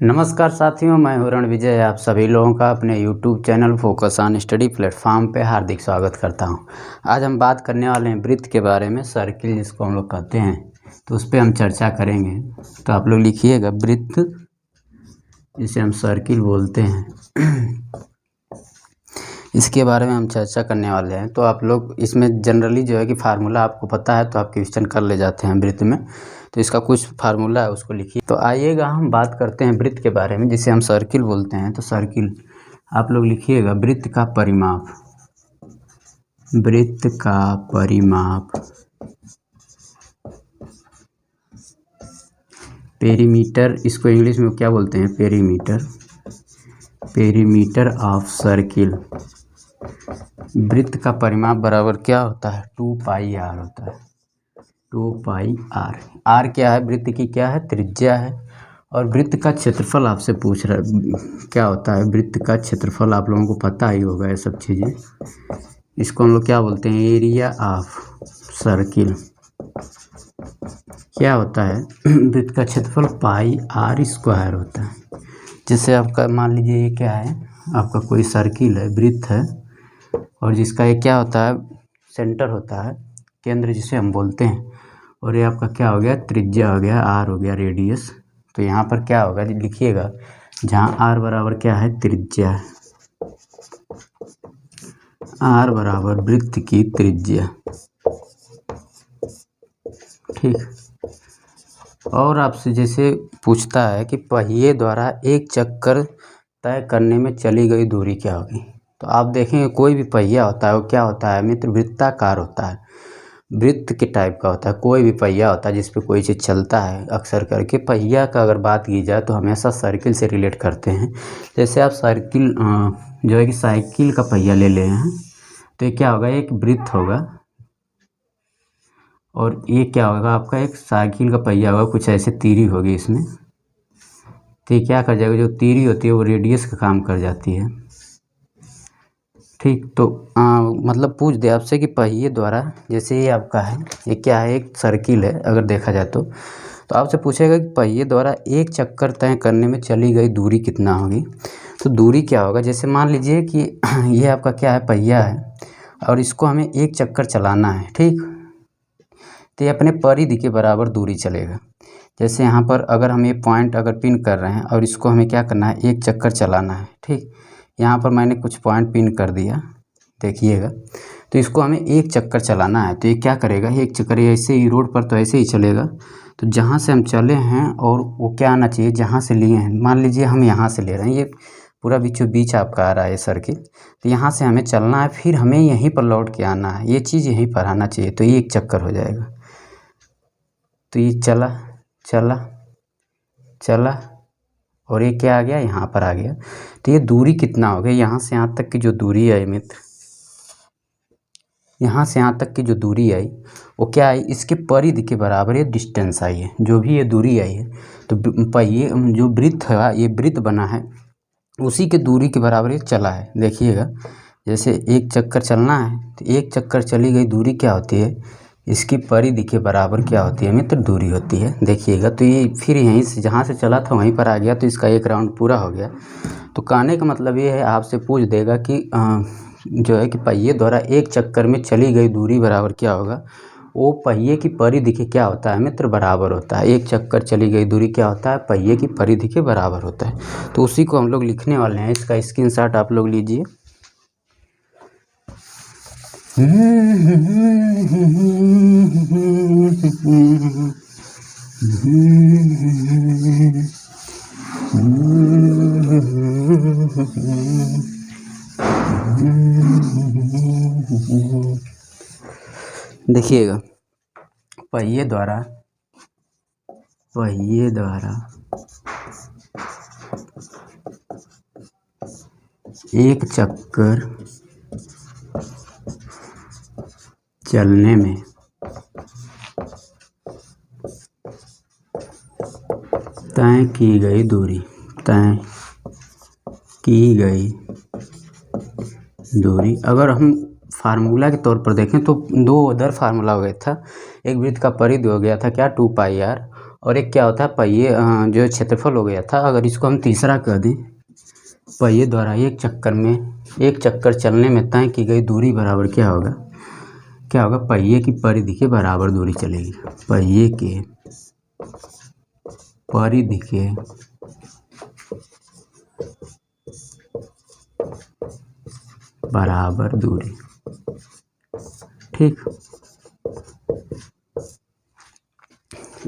नमस्कार साथियों, मैं हूं रणविजय। आप सभी लोगों का अपने YouTube channel focus on study platform पे हार्दिक स्वागत करता हूं। आज हम बात करने वाले हैं वृत्त के बारे में, सर्किल जिसको हम लोग कहते हैं, तो उस पर हम चर्चा करेंगे। तो आप लोग लिखिएगा वृत्त, जिसे हम सर्किल बोलते हैं। इसके बारे में हम चर्चा करने वाले हैं। तो आप लोग इसमें जनरली जो है कि फार्मूला आपको पता है तो आप क्वेश्चन कर ले जाते हैं वृत्त में, तो इसका कुछ फार्मूला है उसको लिखिए। तो आइएगा हम बात करते हैं वृत्त के बारे में, जिसे हम सर्किल बोलते हैं। तो सर्किल आप लोग लिखिएगा वृत्त का परिमाप, वृत्त का परिमाप, पेरीमीटर, इसको इंग्लिश में क्या बोलते हैं, पेरीमीटर, पेरीमीटर ऑफ सर्किल। वृत्त का परिमाप बराबर क्या होता है, 2πr होता है, 2πr। r क्या है, वृत्त की क्या है, त्रिज्या है। और वृत्त का क्षेत्रफल आपसे पूछ रहा है क्या होता है, वृत्त का क्षेत्रफल आप लोगों को पता ही होगा ये सब चीज़ें। इसको हम लोग क्या बोलते हैं, एरिया ऑफ सर्किल। क्या होता है, वृत्त का क्षेत्रफल πr² होता है। जैसे आपका मान लीजिए ये क्या है, आपका कोई सर्किल है, वृत्त है, और जिसका ये क्या होता है, सेंटर होता है, केंद्र जिसे हम बोलते हैं। और ये आपका क्या हो गया, त्रिज्या हो गया, r हो गया, रेडियस। तो यहाँ पर क्या होगा, लिखिएगा, जहाँ r बराबर क्या है, त्रिज्या, r बराबर वृत्त की त्रिज्या, ठीक। और आपसे जैसे पूछता है कि पहिए द्वारा एक चक्कर तय करने में चली गई दूरी क्या होगी। तो आप देखेंगे कोई भी पहिया होता है वो क्या होता है मित्र, वृत्ताकार होता है, वृत्त के टाइप का होता है। कोई भी पहिया होता है जिस पे कोई चीज़ चलता है, अक्सर करके पहिया का अगर बात की जाए तो हमेशा सर्किल से रिलेट करते हैं। जैसे आप सर्किल जो है कि साइकिल का पहिया ले ले हैं, तो ये क्या होगा, एक वृत्त होगा, और ये क्या होगा, आपका एक साइकिल का पहिया होगा, कुछ ऐसे तीरी होगी इसमें। तो ये क्या कर जाएगा, जो तीरी होती है वो रेडियस का काम कर जाती है, ठीक। तो मतलब पूछ दे आपसे कि पहिए द्वारा, जैसे ये आपका है, ये क्या है, एक सर्किल है अगर देखा जाए तो आपसे पूछेगा कि पहिए द्वारा एक चक्कर तय करने में चली गई दूरी कितना होगी। तो दूरी क्या होगा, जैसे मान लीजिए कि ये आपका क्या है, पहिया है, और इसको हमें एक चक्कर चलाना है, ठीक। तो ये अपने परिधि के बराबर दूरी चलेगा। जैसे यहाँ पर अगर हम ये पॉइंट अगर पिन कर रहे हैं और इसको हमें क्या करना है, एक चक्कर चलाना है, ठीक। यहाँ पर मैंने कुछ पॉइंट पिन कर दिया, देखिएगा। तो इसको हमें एक चक्कर चलाना है, तो ये क्या करेगा, एक चक्कर ऐसे ही रोड पर तो ऐसे ही चलेगा। तो जहाँ से हम चले हैं और वो क्या आना चाहिए, जहाँ से लिए हैं, मान लीजिए हम यहाँ से ले रहे हैं, ये पूरा बीचों बीच आपका आ रहा है सर्किल। तो यहाँ से हमें चलना है, फिर हमें यहीं पर लौट के आना है, ये चीज़ यहीं पर आना चाहिए, तो ये एक चक्कर हो जाएगा। तो ये चला चला चला, और ये क्या आ गया, यहाँ पर आ गया। तो ये दूरी कितना हो गया, यहाँ से यहाँ तक की जो दूरी आई मित्र, यहाँ से यहाँ तक की जो दूरी आई वो क्या आई, इसके परिधि के बराबर ये डिस्टेंस आई है, जो भी ये दूरी आई है। तो पहिए जो वृत्त है, ये वृत्त बना है, उसी के दूरी के बराबर ये चला है। देखिएगा, जैसे एक चक्कर चलना है, तो एक चक्कर चली गई दूरी क्या होती है, इसकी परिधि के बराबर क्या होती है मित्र, दूरी होती है। देखिएगा, तो ये फिर यहीं से जहाँ से चला था वहीं पर आ गया, तो इसका एक राउंड पूरा हो गया। तो कहने का मतलब ये है, आपसे पूछ देगा कि जो है कि पहिए द्वारा एक चक्कर में चली गई दूरी बराबर क्या होगा, वो पहिए की परिधि के क्या होता है मित्र, बराबर होता है। एक चक्कर चली गई दूरी क्या होता है, पहिए की परिधि के बराबर होता है। तो उसी को हम लोग लिखने वाले हैं, इसका स्क्रीनशॉट आप लोग लीजिए। देखिएगा, पहिए द्वारा एक चक्कर चलने में तय की गई दूरी, तय की गई दूरी। अगर हम फार्मूला के तौर पर देखें तो दो उधर फार्मूला हो गया था, एक वृत्त का परिधि हो गया था क्या, 2πr, और एक क्या होता है पहिए जो क्षेत्रफल हो गया था, अगर इसको हम तीसरा कर दें, पहिए द्वारा एक चक्कर चलने में तय की गई दूरी बराबर क्या होगा पहिए की परिधि के बराबर दूरी चलेगी। पहिए के परिधि के बराबर दूरी, ठीक।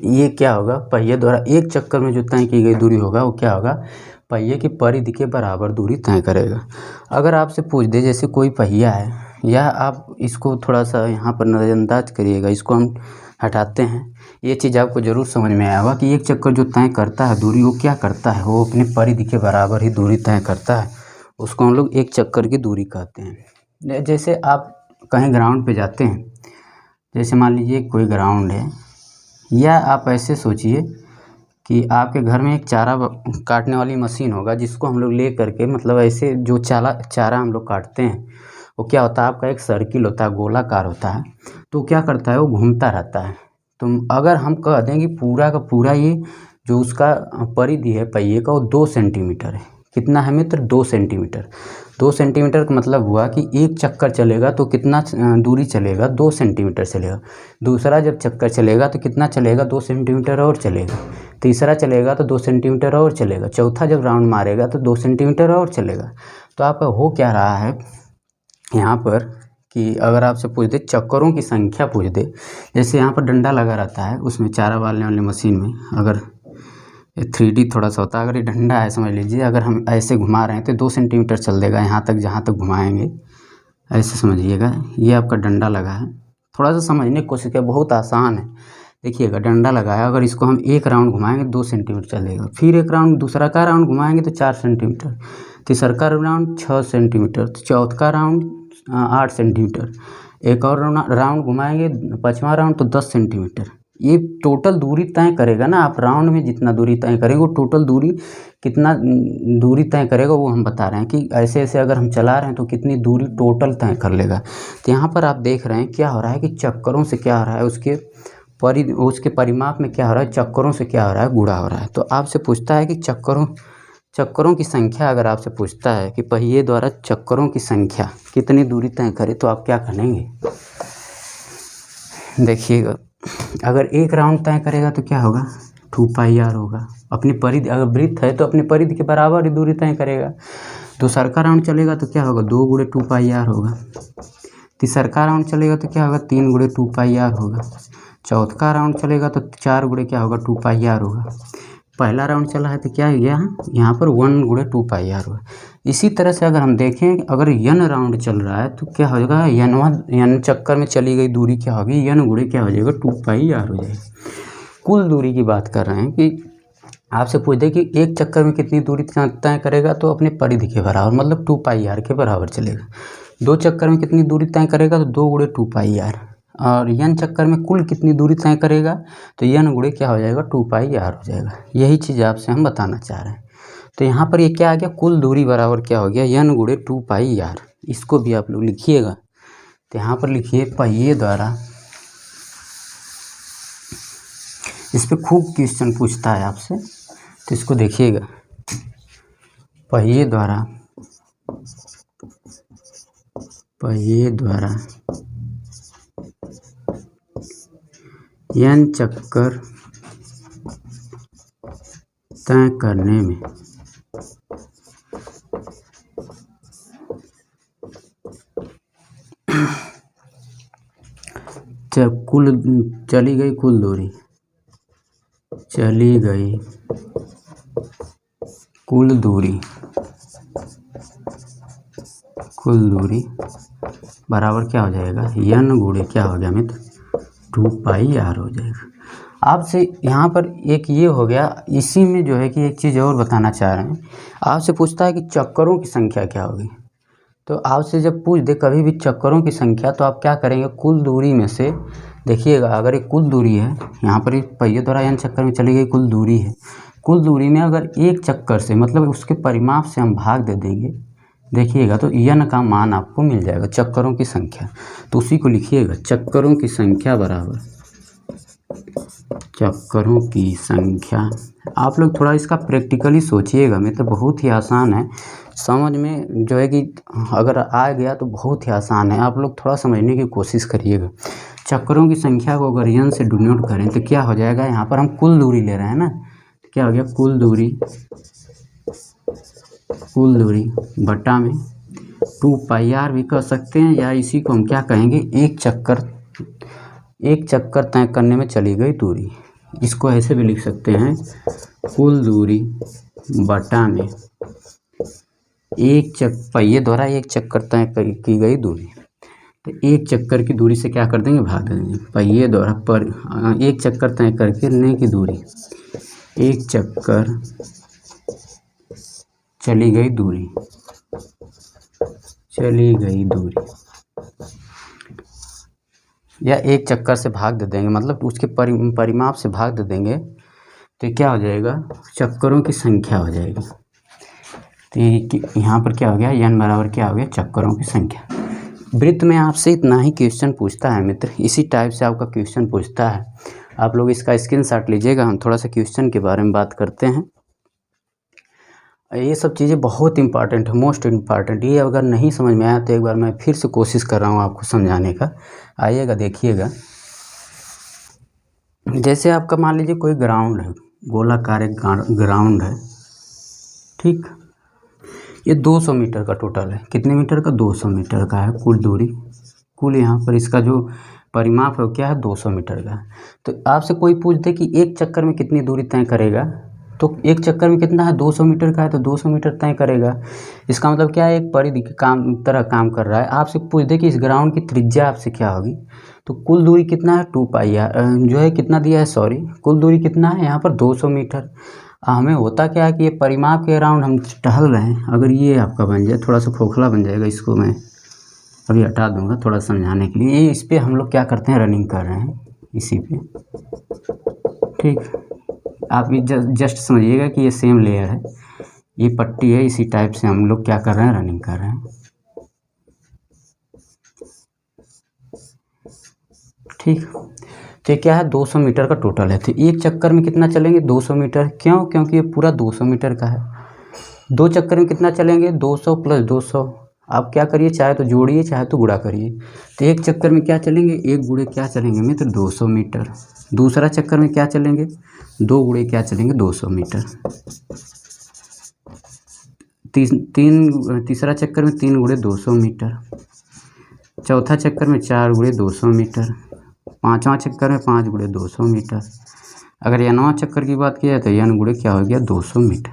ये क्या होगा पहिए द्वारा एक चक्कर में जो तय की गई दूरी होगा वो क्या होगा पहिए की परिधि के बराबर दूरी तय करेगा। अगर आपसे पूछ दे जैसे कोई पहिया है, या आप इसको थोड़ा सा यहाँ पर नज़रअंदाज करिएगा, इसको हम हटाते हैं, ये चीज़ आपको ज़रूर समझ में आया होगा कि एक चक्कर जो तय करता है दूरी, वो क्या करता है, वो अपनी परिधि के बराबर ही दूरी तय करता है, उसको हम लोग एक चक्कर की दूरी कहते हैं। जैसे आप कहीं ग्राउंड पे जाते हैं, जैसे मान लीजिए कोई ग्राउंड है, या आप ऐसे सोचिए कि आपके घर में एक चारा काटने वाली मशीन होगा, जिसको हम लोग ले करके मतलब ऐसे जो चारा हम लोग काटते हैं, वो क्या होता है आपका एक सर्किल होता है, गोलाकार होता है, तो क्या करता है वो घूमता रहता है। तो अगर हम कह दें कि पूरा का पूरा ये जो उसका परिधि है पहिए का वो 2 सेंटीमीटर है, कितना है मित्र 2 सेंटीमीटर। 2 सेंटीमीटर का मतलब हुआ कि एक चक्कर चलेगा तो कितना दूरी चलेगा 2 सेंटीमीटर चलेगा। दूसरा जब चक्कर चलेगा तो कितना चलेगा 2 सेंटीमीटर और चलेगा। तीसरा चलेगा तो 2 सेंटीमीटर और चलेगा। चौथा जब राउंड मारेगा तो 2 सेंटीमीटर और चलेगा। तो आपका हो क्या रहा है यहाँ पर कि अगर आपसे पूछ दे चक्करों की संख्या पूछ दे, जैसे यहाँ पर डंडा लगा रहता है उसमें चारा डालने वाली मशीन में, अगर 3D थोड़ा सा होता है, अगर ये डंडा है समझ लीजिए, अगर हम ऐसे घुमा रहे हैं तो 2 सेंटीमीटर चल देगा यहाँ तक, जहाँ तक घुमाएंगे ऐसे समझिएगा। ये आपका डंडा लगा है, थोड़ा सा समझने की कोशिश करें, बहुत आसान है। देखिएगा डंडा लगा है, अगर इसको हम एक राउंड घुमाएंगे 2 सेंटीमीटर चलेगा, फिर एक राउंड दूसरा का राउंड घुमाएंगे तो 4 सेंटीमीटर, तीसरा का राउंड 6 सेंटीमीटर, चौथा का राउंड 8 सेंटीमीटर, एक और राउंड घुमाएंगे 5वां राउंड तो 10 सेंटीमीटर। ये टोटल दूरी तय करेगा ना, आप राउंड में जितना दूरी तय करेंगे वो टोटल दूरी कितना दूरी तय करेगा वो हम बता रहे हैं कि ऐसे ऐसे अगर हम चला रहे हैं तो कितनी दूरी टोटल तय कर लेगा। तो यहाँ पर आप देख रहे हैं क्या हो रहा है कि चक्करों से क्या हो रहा है, उसके परिमाप में क्या हो रहा है, चक्करों से क्या हो रहा है, गुणा हो रहा है। तो आपसे पूछता है कि चक्करों की संख्या, अगर आपसे पूछता है कि पहिए द्वारा चक्करों की संख्या कितनी दूरी तय करे तो आप क्या करेंगे। देखिएगा अगर एक राउंड तय करेगा तो क्या होगा 2πr होगा, अपनी परिधि अगर वृत्त है तो अपनी परिधि के बराबर ही दूरी तय करेगा। दूसरा का राउंड चलेगा तो क्या होगा 2 गुणे 2πr होगा। तीसरा का राउंड चलेगा तो क्या होगा 3 गुणे 2πr होगा। चौथा का राउंड चलेगा तो 4 गुणे क्या होगा 2πr होगा। पहला राउंड चला है तो क्या हो गया यहाँ पर 1 गुणे 2πr होगा। इसी तरह से अगर हम देखें अगर n राउंड चल रहा है तो क्या हो जाएगा n चक्कर में चली गई दूरी क्या होगी n गुणे क्या हो जाएगा 2πr हो जाएगा। कुल दूरी की बात कर रहे हैं कि आपसे पूछ दे कि एक चक्कर में कितनी दूरी तय करेगा तो अपने परिधि के बराबर मतलब 2πr के बराबर चलेगा। 2 चक्कर में कितनी दूरी तय करेगा तो 2 गुणे 2πr, और n चक्कर में कुल कितनी दूरी तय करेगा तो n गुणे क्या हो जाएगा 2πr हो जाएगा। यही चीज़ आपसे हम बताना चाह रहे हैं। तो यहाँ पर ये क्या आ गया कुल दूरी बराबर क्या हो गया n गुणे 2πr। इसको भी आप लोग लिखिएगा। तो यहाँ पर लिखिए पहिए द्वारा, इस पर खूब क्वेश्चन पूछता है आपसे, तो इसको देखिएगा पहिए द्वारा n चक्कर तय करने में जब चली गई कुल दूरी बराबर क्या हो जाएगा n गुणे क्या हो गया मित्र 2πr हो जाएगा। आपसे यहाँ पर एक ये हो गया। इसी में जो है कि एक चीज़ और बताना चाह रहे हैं, आपसे पूछता है कि चक्करों की संख्या क्या होगी। तो आपसे जब पूछ दे कभी भी चक्करों की संख्या तो आप क्या करेंगे कुल दूरी में से देखिएगा, अगर एक कुल दूरी है यहाँ पर एक पहिए द्वारा n चक्कर में चली गई कुल दूरी है, कुल दूरी में अगर एक चक्कर से मतलब उसके परिमाप से हम भाग दे देंगे देखिएगा तो n का मान आपको मिल जाएगा चक्करों की संख्या। तो उसी को लिखिएगा चक्करों की संख्या बराबर चक्करों की संख्या। आप लोग थोड़ा इसका प्रैक्टिकली सोचिएगा, मित्र बहुत ही आसान है समझ में, जो है कि अगर आ गया तो बहुत ही आसान है। आप लोग थोड़ा समझने की कोशिश करिएगा। चक्करों की संख्या को अगर n से डिनोट करें तो क्या हो जाएगा, यहाँ पर हम कुल दूरी ले रहे हैं ना, तो क्या हो गया कुल दूरी बटा में 2πr भी कर सकते हैं, या इसी को हम क्या कहेंगे एक चक्कर तय करने में चली गई दूरी। इसको ऐसे भी लिख सकते हैं कुल दूरी बटा में पहिए द्वारा एक चक्कर तय की गई दूरी। तो एक चक्कर की दूरी से क्या कर देंगे, भाग देंगे। पहिए द्वारा पर एक चक्कर तय करने की दूरी, एक चक्कर चली गई दूरी या एक चक्कर से भाग दे देंगे, मतलब उसके परिमाप से भाग दे देंगे, तो क्या हो जाएगा चक्करों की संख्या हो जाएगी। तो यहाँ पर क्या हो गया n बराबर क्या हो गया चक्करों की संख्या। वृत्त में आपसे इतना ही क्वेश्चन पूछता है मित्र, इसी टाइप से आपका क्वेश्चन पूछता है। आप लोग इसका स्क्रीनशॉट लीजिएगा। हम थोड़ा सा क्वेश्चन के बारे में बात करते हैं। ये सब चीज़ें बहुत इंपॉर्टेंट है, मोस्ट इम्पॉर्टेंट। ये अगर नहीं समझ में आया तो एक बार मैं फिर से कोशिश कर रहा हूँ आपको समझाने का। आइएगा देखिएगा। जैसे आपका मान लीजिए कोई ग्राउंड है, गोलाकार एक ग्राउंड है, ठीक। ये 200 मीटर का टोटल है। कितने मीटर का, 200 मीटर का है कुल दूरी। कुल यहाँ पर इसका जो परिमाप है वो क्या है, 200 मीटर का। तो आपसे कोई पूछ दे कि एक चक्कर में कितनी दूरी तय करेगा, तो एक चक्कर में कितना है, 200 मीटर का है, तो 200 मीटर तय करेगा। इसका मतलब क्या है, एक परिधि के तरह काम कर रहा है। आपसे पूछ दे कि इस ग्राउंड की त्रिज्या आपसे क्या होगी, तो कुल दूरी कितना है 2πr, जो है कितना दिया है, सॉरी कुल दूरी कितना है यहाँ पर 200 मीटर। हमें होता क्या है कि ये परिमाप के अराउंड हम टहल रहे हैं। अगर ये आपका बन जाए, थोड़ा सा खोखला बन जाएगा, इसको मैं अभी हटा दूंगा थोड़ा समझाने के लिए। ये इस पर हम लोग क्या करते हैं, रनिंग कर रहे हैं इसी पे, ठीक। आप ये जस्ट समझिएगा कि ये सेम लेयर है, ये पट्टी है, इसी टाइप से हम लोग क्या कर रहे हैं, रनिंग कर रहे हैं, ठीक। तो क्या है, 200 मीटर का टोटल है। तो एक चक्कर में कितना चलेंगे, 200 मीटर। क्यों, क्योंकि ये पूरा 200 मीटर का है। दो चक्कर में कितना चलेंगे, 200 + 200। आप क्या करिए, चाहे तो जोड़िए चाहे तो गुणा करिए। तो एक चक्कर में क्या चलेंगे, एक गुणे क्या चलेंगे मित्र, 200 मीटर। दूसरा चक्कर में क्या चलेंगे, 2 गुणे क्या चलेंगे, 200 मीटर। तीसरा चक्कर में 3 गुणे 200 मीटर। चौथा चक्कर में 4 गुणे 200 मीटर। पाँचवा चक्कर में 5 गुणे 200 मीटर। अगर nवां चक्कर की बात की जाए तो n गुणे क्या हो गया, 200 मीटर।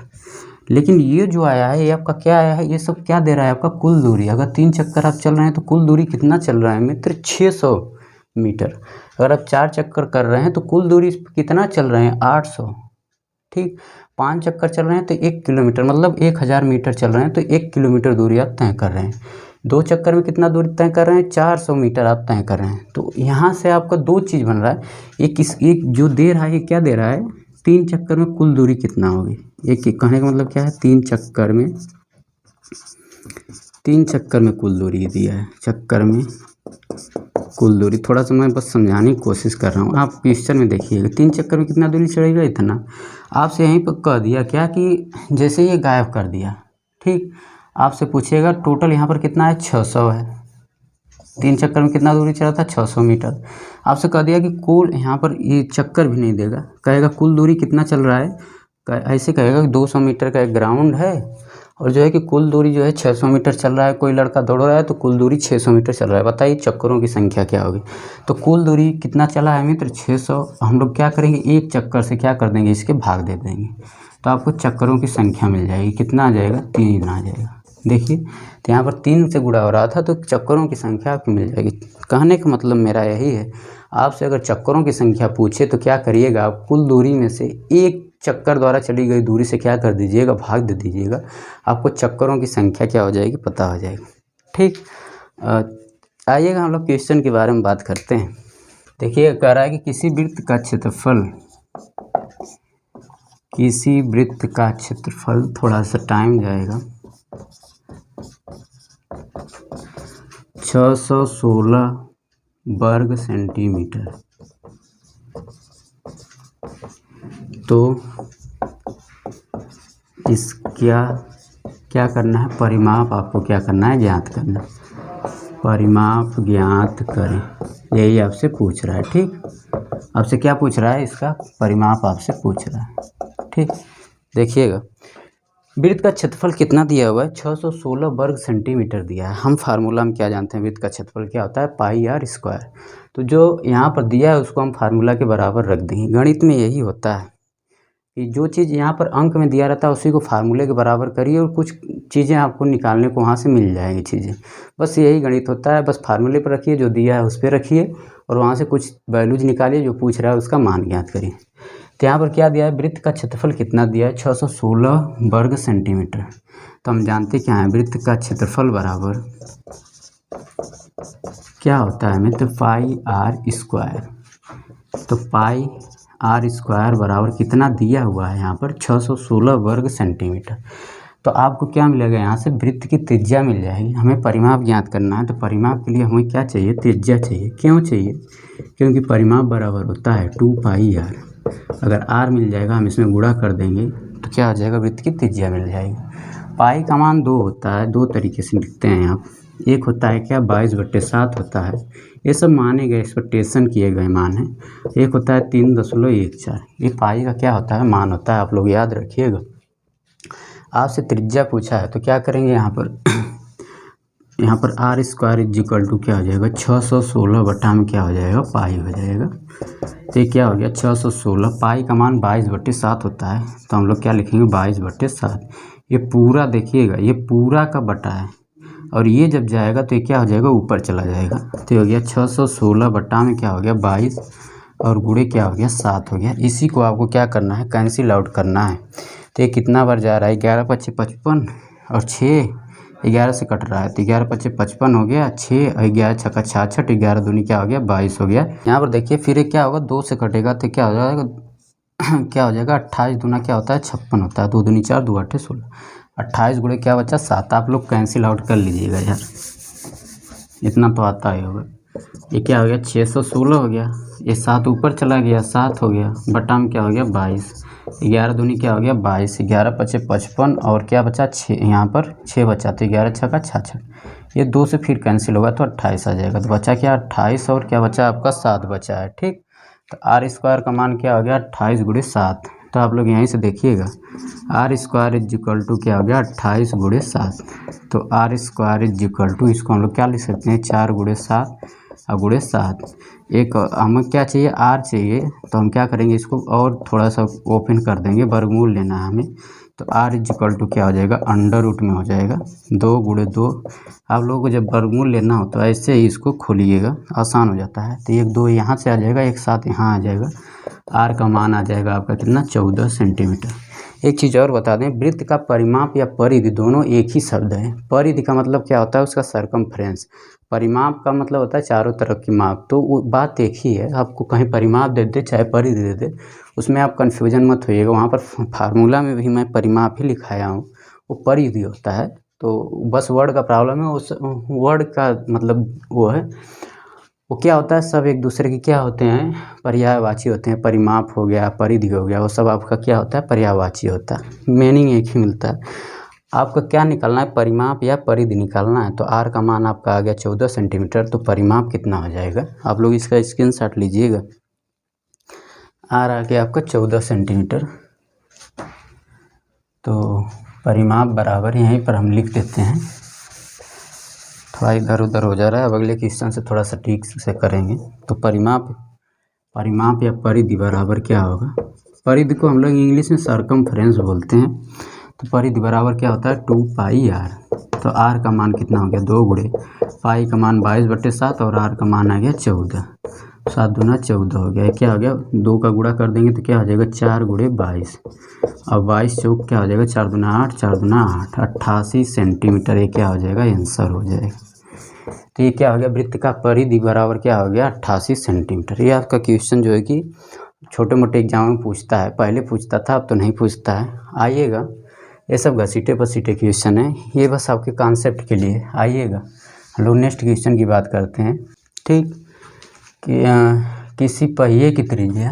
लेकिन ये जो आया है, ये आपका क्या आया है, ये सब क्या दे रहा है, आपका कुल दूरी। अगर 3 चक्कर आप चल रहे हैं तो कुल दूरी कितना चल रहा है मित्र, 600 मीटर। अगर आप 4 चक्कर कर रहे हैं तो कुल दूरी कितना चल रहे हैं, 800, ठीक। 5 चक्कर चल रहे हैं तो 1 किलोमीटर, मतलब 1000 मीटर चल रहे हैं तो 1 किलोमीटर दूरी आप तय कर रहे हैं। 2 चक्कर में कितना दूरी तय कर रहे हैं, 400 मीटर आप तय कर रहे हैं। तो यहाँ से आपका 2 चीज़ बन रहा है। एक जो दे रहा है, ये क्या दे रहा है, 3 चक्कर में कुल दूरी कितना होगी। एक कहने का मतलब क्या है, 3 चक्कर में कुल दूरी दिया है। चक्कर में कुल दूरी, थोड़ा सा मैं बस समझाने की कोशिश कर रहा हूँ, आप क्वेश्चन में देखिएगा। 3 चक्कर में कितना दूरी चढ़ेगा, इतना। आपसे यहीं पर कह दिया क्या कि जैसे ये गायब कर दिया, ठीक। आपसे पूछेगा टोटल यहाँ पर कितना है, 600 है। 3 चक्कर में कितना दूरी चला था, 600 मीटर। आपसे कह दिया कि कुल, यहाँ पर ये चक्कर भी नहीं देगा, कहेगा कुल दूरी कितना चल रहा है। ऐसे कहेगा कि 200 मीटर का एक ग्राउंड है और जो है कि कुल दूरी जो है 600 मीटर चल रहा है। कोई लड़का दौड़ रहा है तो कुल दूरी 600 मीटर चल रहा है। बताइए चक्करों की संख्या क्या होगी। तो कुल दूरी कितना चला है मित्र, 600। हम लोग क्या करेंगे, एक चक्कर से क्या कर देंगे, इसके भाग दे देंगे, तो आपको चक्करों की संख्या मिल जाएगी। कितना आ जाएगा, 3 आ जाएगा। देखिए, तो यहाँ पर 3 से गुणा हो रहा था तो चक्करों की संख्या आपको मिल जाएगी। कहने का मतलब मेरा यही है, आपसे अगर चक्करों की संख्या पूछे तो क्या करिएगा, आप कुल दूरी में से एक चक्कर द्वारा चली गई दूरी से क्या कर दीजिएगा, भाग दे दीजिएगा। आपको चक्करों की संख्या क्या हो जाएगी, पता हो जाएगी, ठीक। आइएगा हम लोग क्वेश्चन के बारे में बात करते हैं। देखिए, कह रहा है कि किसी वृत्त का क्षेत्रफल, थोड़ा सा टाइम जाएगा, 616 वर्ग सेंटीमीटर तो इस क्या करना है, परिमाप आपको क्या करना है, ज्ञात करना। परिमाप ज्ञात करें, यही आपसे पूछ रहा है। ठीक, आपसे क्या पूछ रहा है, इसका परिमाप आपसे पूछ रहा है। ठीक, देखिएगा वृत्त का क्षेत्रफल कितना दिया हुआ है, 616 वर्ग सेंटीमीटर दिया है। हम फार्मूला में क्या जानते हैं, वृत्त का क्षेत्रफल क्या होता है, पाई आर स्क्वायर। तो जो यहाँ पर दिया है उसको हम फार्मूला के बराबर रख देंगे। गणित में यही होता है कि जो चीज़ यहाँ पर अंक में दिया रहता है उसी को फार्मूले के बराबर करिए और कुछ चीज़ें आपको निकालने को वहाँ से मिल जाएंगी चीज़ें। बस यही गणित होता है, बस फार्मूले पर रखिए, जो दिया है उस पर रखिए और वहाँ से कुछ वैल्यूज निकालिए, जो पूछ रहा है उसका मान ज्ञात करिए। तो यहाँ पर क्या दिया है, वृत्त का क्षेत्रफल कितना दिया है, 616 वर्ग सेंटीमीटर। तो हम जानते क्या है, वृत्त का क्षेत्रफल बराबर क्या होता है हमें, तो पाई आर स्क्वायर। तो पाई आर स्क्वायर बराबर कितना दिया हुआ है यहाँ पर, 616 वर्ग सेंटीमीटर। तो आपको क्या मिलेगा, यहाँ से वृत्त की त्रिज्या मिल जाएगी। हमें परिमाप ज्ञात करना है, तो परिमाप के लिए हमें क्या चाहिए, त्रिज्या चाहिए। क्यों चाहिए, क्योंकि परिमाप बराबर होता है 2 पाई आर। अगर आर मिल जाएगा, हम इसमें गुणा कर देंगे तो क्या हो जाएगा, वृत्त की त्रिज्या मिल जाएगी। पाई का मान 2 होता है, 2 तरीके से लिखते हैं यहाँ। एक होता है क्या, 22/7 होता है, ये सब माने गए एक्सपेक्टेशन किए गए मान है। एक होता है 3.14, ये पाई का क्या होता है, मान होता है। आप लोग याद रखिएगा। आपसे त्रिज्या पूछा है तो क्या करेंगे यहाँ पर R square is equal to क्या हो जाएगा, 616 बटा में क्या हो जाएगा, पाई हो जाएगा। तो ये क्या हो गया, 616। पाई का मान 22/7 होता है, तो हम लोग क्या लिखेंगे, 22/7। ये पूरा देखिएगा, ये पूरा का बटा है और ये जब जाएगा तो ये क्या हो जाएगा, ऊपर चला जाएगा। तो हो गया 616 बटा में क्या हो गया, 22 और गुणे क्या हो गया, 7 हो गया। इसी को आपको क्या करना है, कैंसिल आउट करना है। तो ये कितना बार जा रहा है, 11×5 = 55 और 6 11 से कट रहा है, तो 11×5 = 55 हो गया, 6 और 11×6 = 66, 11 दूनी क्या हो गया, 22 हो गया। यहाँ पर देखिए फिर ये क्या होगा, 2 से कटेगा तो क्या हो जाएगा क्या हो जाएगा, 28 दूना क्या होता है, 56 होता है। 2 दूनी 4, 2 8 16, 28 गुणे क्या बचा, 7। आप लोग कैंसिल आउट कर लीजिएगा यार, इतना तो आता ही होगा। ये क्या हो गया, 616 हो गया, ये 7 ऊपर चला गया, 7 हो गया, बटा में क्या हो गया, 22। 11 दूनी क्या हो गया, 22, 11×5 = 55 और क्या बचा, 6, यहाँ पर 6 बचा, तो 11×6 = 66। ये 2 से फिर कैंसिल होगा तो 28 आ जाएगा। तो बचा क्या, 28 और क्या बचा आपका, 7 बचा है। ठीक, तो आर स्क्वायर का मान क्या हो गया, 28 × 7। तो आप लोग यहीं से देखिएगा, R square is equal to क्या हो गया, 28 × 7। तो R square is equal to, इसको हम लोग क्या लिख सकते हैं, 4 × 7 और × 7। एक हमें क्या चाहिए, आर चाहिए, तो हम क्या करेंगे, इसको और थोड़ा सा ओपन कर देंगे, वर्गमूल लेना है हमें। तो आर इज इक्वल टू क्या हो जाएगा, अंडर रूट में हो जाएगा 2 × 2। आप लोगों को जब वर्गमूल लेना हो तो ऐसे ही इसको खोलिएगा, आसान हो जाता है। तो 1 2 यहाँ से आ जाएगा, 1 7 यहाँ आ जाएगा। आर का मान आ जाएगा आपका कितना, 14 सेंटीमीटर। एक चीज़ और बता दें, वृत्त का परिमाप या परिधि दोनों एक ही शब्द है। परिधि का मतलब क्या होता है, उसका सरकमफ्रेंस। परिमाप का मतलब होता है चारों तरफ की माप। तो वो बात एक ही है, आपको कहीं परिमाप दे दे चाहे परिधि दे दे, उसमें आप कन्फ्यूजन मत होइएगा। वहाँ पर फार्मूला में भी मैं परिमाप ही लिखाया हूँ, वो परिधि होता है। तो बस वर्ड का प्रॉब्लम है, उस वर्ड का मतलब वो है, वो क्या होता है, सब एक दूसरे के क्या होते हैं, पर्यायवाची होते हैं। परिमाप हो गया, परिधि हो गया, वो सब आपका क्या होता है, पर्यायवाची होता है, मीनिंग एक ही मिलता है। आपका क्या निकालना है, परिमाप या परिधि निकालना है। तो आर का मान आपका आ गया 14 सेंटीमीटर, तो परिमाप कितना हो जाएगा, आप लोग इसका स्क्रीनशॉट लीजिएगा। आर आ गया आपका 14 सेंटीमीटर। तो परिमाप बराबर यहीं पर हम लिख देते हैं, थोड़ा इधर उधर हो जा रहा है, अब अगले क्वेश्चन से थोड़ा सा ठीक से करेंगे। तो परिमाप या परिधि बराबर क्या होगा, परिधि को हम लोग इंग्लिश में सरकमफ्रेंस बोलते हैं। तो परिधि बराबर क्या होता है, 2 पाई आर। तो आर का मान कितना हो गया, 2 गुणे पाई का मान 22/7 और आर का मान आ गया 14। 7 दूना 14 हो गया, क्या हो गया, 2 का गुणा कर देंगे तो क्या हो जाएगा, 4 × 22 और 22 चौक क्या हो जाएगा, 4 दूना 8, 4 दूना 8, 88 सेंटीमीटर। ये क्या हो जाएगा, आंसर हो जाएगा। तो ये क्या हो गया, वृत्त का परिधि बराबर क्या हो गया, 88 सेंटीमीटर। ये आपका क्वेश्चन जो है कि छोटे मोटे एग्जाम में पूछता है, पहले पूछता था, अब तो नहीं पूछता है। आइएगा, ये सब घसीटे पसीटे क्वेश्चन है, ये बस आपके कॉन्सेप्ट के लिए। आइएगा हम लोग नेक्स्ट क्वेश्चन की बात करते हैं। ठीक, कि किसी पहिए की त्रिज्या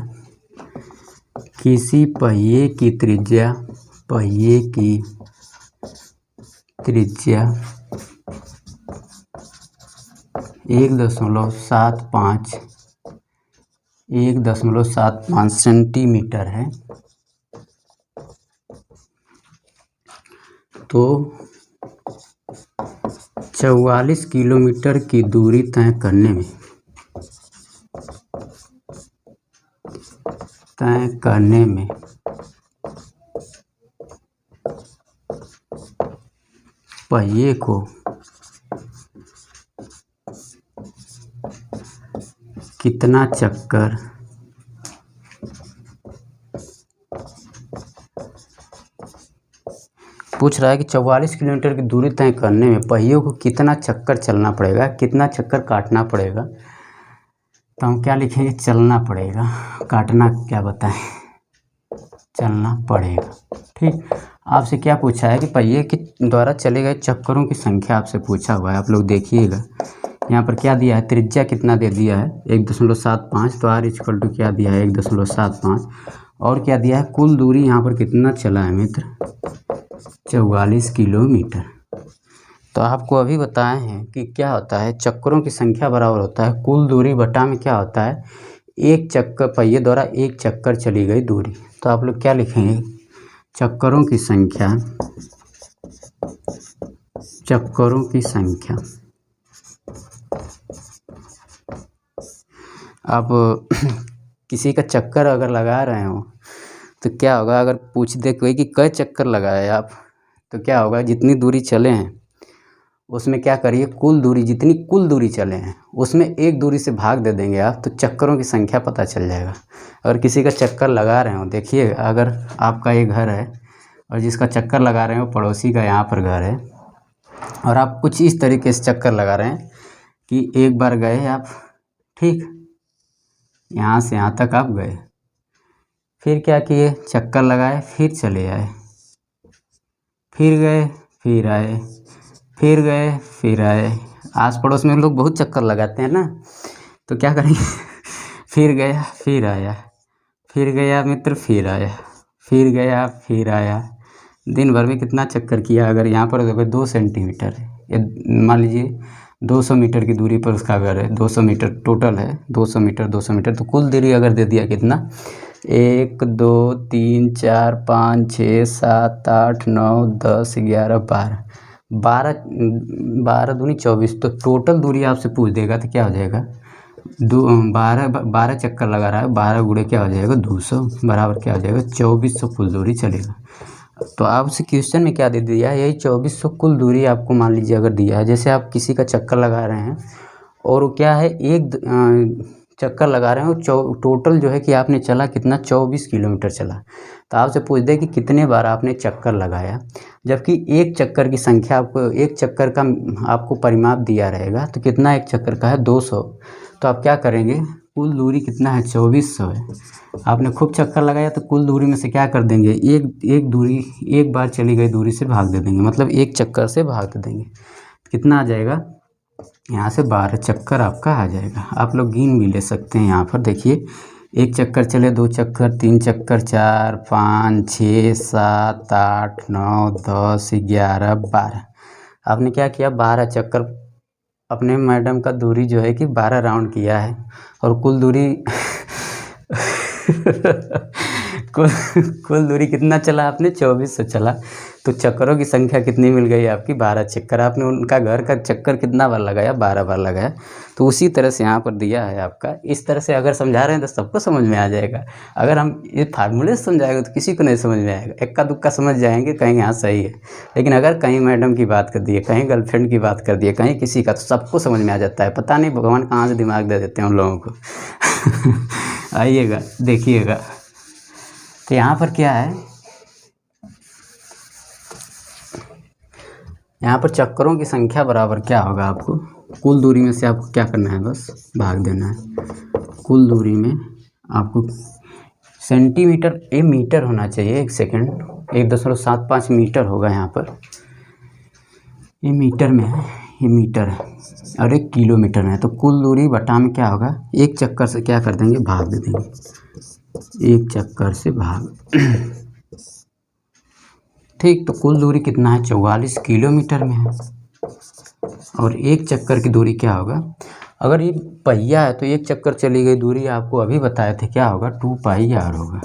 किसी पहिए की त्रिज्या 1.75 सेंटीमीटर है, तो 44 किलोमीटर की दूरी तय करने में पहिए को कितना चक्कर पूछ रहा है कि 44 किलोमीटर की दूरी तय करने में पहियों को कितना चक्कर चलना पड़ेगा, कितना चक्कर काटना पड़ेगा। तो हम क्या लिखेंगे, चलना पड़ेगा, काटना क्या बताएं, चलना पड़ेगा। ठीक, आपसे क्या पूछा है कि पहिए के द्वारा चले गए चक्करों की संख्या आपसे पूछा हुआ है। आप लोग देखिएगा यहाँ पर क्या दिया है, त्रिज्या कितना दे दिया है 1.75, तो r इक्वल टू क्या दिया है 1.75, और क्या दिया है कुल दूरी यहाँ पर कितना चला है मित्र 44 किलोमीटर। तो आपको अभी बताए हैं कि क्या होता है, चक्करों की संख्या बराबर होता है कुल दूरी बटा में क्या होता है एक चक्कर, पहिए द्वारा एक चक्कर चली गई दूरी। तो आप लोग क्या लिखेंगे, चक्करों की संख्या आप किसी का चक्कर अगर लगा रहे हो तो क्या होगा, अगर पूछ दे कोई कि कई चक्कर लगाए आप, तो क्या होगा, जितनी दूरी चले हैं उसमें क्या करिए, कुल दूरी, जितनी कुल दूरी चले हैं उसमें एक दूरी से भाग दे देंगे आप, तो चक्करों की संख्या पता चल जाएगा। अगर किसी का चक्कर लगा रहे हो, देखिए अगर आपका ये घर है और जिसका चक्कर लगा रहे हो पड़ोसी का यहाँ पर घर है, और आप कुछ इस तरीके से चक्कर लगा रहे हैं कि एक बार गए आप, ठीक, यहाँ से यहाँ तक आप गए, फिर क्या किए, चक्कर लगाए, फिर चले आए, फिर गए, फिर आए, फिर गए, फिर आए। आस पड़ोस में लोग बहुत चक्कर लगाते हैं ना, तो क्या करेंगे फिर गया, फिर आया, फिर गया मित्र, फिर आया, फिर गया, फिर आया। दिन भर में कितना चक्कर किया, अगर यहाँ पर देखो 2 सेंटीमीटर है, या मान लीजिए 200 मीटर की दूरी पर उसका घर है, 200 मीटर टोटल है, 200 मीटर 200 मीटर, तो कुल दूरी अगर दे दिया कितना 1 2 3 4 5 6 7 8 9 10 11 12 12 दूनी 24, तो टोटल दूरी आपसे पूछ देगा तो क्या हो जाएगा, 12 चक्कर लगा रहा है, 12 गुणे क्या हो जाएगा 200, बराबर क्या हो जाएगा 2400 कुल दूरी चलेगा। तो आपसे क्वेश्चन में क्या दे दिया है, यही 2400 कुल दूरी आपको मान लीजिए अगर दिया है। जैसे आप किसी का चक्कर लगा रहे हैं और वो क्या है, एक चक्कर लगा रहे हो, टोटल जो है कि आपने चला कितना 24 किलोमीटर चला, तो आपसे पूछ दे कि कितने बार आपने चक्कर लगाया, जबकि एक चक्कर की संख्या आपको, एक चक्कर का आपको परिमाप दिया रहेगा, तो कितना एक चक्कर का है 200, तो आप क्या करेंगे, कुल दूरी कितना है 2400 है, आपने खूब चक्कर लगाया तो कुल दूरी में से क्या कर देंगे, एक दूरी, एक बार चली गई दूरी से भाग दे देंगे, मतलब एक चक्कर से भाग दे देंगे, कितना आ जाएगा, यहाँ से 12 चक्कर आपका आ जाएगा। आप लोग गिन भी ले सकते हैं, यहाँ पर देखिए, एक चक्कर चले, 2 चक्कर, 3 चक्कर, 4 5 6 7 8 9 10 11 12, आपने क्या किया 12 चक्कर, अपने मैडम का दूरी जो है कि 12 राउंड किया है, और कुल दूरी कुल दूरी कितना चला आपने 2400 चला, तो चक्करों की संख्या कितनी मिल गई आपकी 12 चक्कर। आपने उनका घर का चक्कर कितना बार लगाया, 12 बार लगाया। तो उसी तरह से यहाँ पर दिया है आपका, इस तरह से अगर समझा रहे हैं तो सबको समझ में आ जाएगा। अगर हम ये फार्मूले से समझाएंगे तो किसी को नहीं समझ में आएगा, इक्का दुक्का समझ जाएंगे, कहीं हाँ सही है, लेकिन अगर कहीं मैडम की बात कर दिए, कहीं गर्लफ्रेंड की बात कर दिए, कहीं किसी का, तो सबको समझ में आ जाता है। पता नहीं भगवान कहाँ से दिमाग दे देते हैं उन लोगों को आइएगा देखिएगा, तो यहाँ पर क्या है, यहाँ पर चक्करों की संख्या बराबर क्या होगा, आपको कुल दूरी में से आपको क्या करना है, बस भाग देना है। कुल दूरी में आपको सेंटीमीटर, ये मीटर होना चाहिए, एक सेकेंड, 1.75 मीटर होगा यहाँ पर, ये मीटर में है, ये मीटर है, और 1 किलोमीटर है। तो कुल दूरी बटा में क्या होगा, एक चक्कर से क्या कर देंगे, भाग दे देंगे, एक चक्कर से भाग। ठीक, तो कुल दूरी कितना है, 44 किलोमीटर में है। और एक चक्कर की दूरी क्या होगा, अगर ये पहिया है तो एक चक्कर चली गई दूरी आपको अभी बताए थे क्या होगा, 2πr होगा।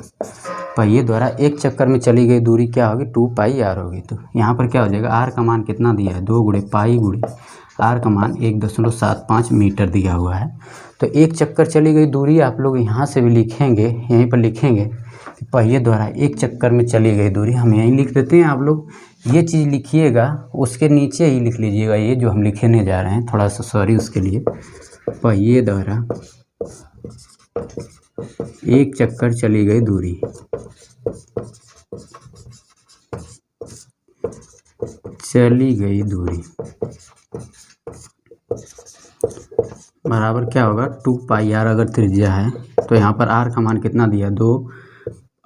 पहिए द्वारा एक चक्कर में चली गई दूरी क्या होगी, 2πr होगी। तो यहाँ पर क्या हो जाएगा, आर का मान कितना दिया है, 2 गुणे पाई गुणे आर का मान 1.75 मीटर दिया हुआ है। तो एक चक्कर चली गई दूरी आप लोग यहाँ से भी लिखेंगे, यहीं पर लिखेंगे कि पहिए द्वारा एक चक्कर में चली गई दूरी, हम यहीं लिख देते हैं। आप लोग ये चीज़ लिखिएगा, उसके नीचे ही लिख लीजिएगा ये जो हम लिखने जा रहे हैं, थोड़ा सा सॉरी उसके लिए। पहिए द्वारा एक चक्कर चली गई दूरी बराबर क्या होगा, 2πr अगर त्रिज्या है तो यहाँ पर r का मान कितना दिया, 2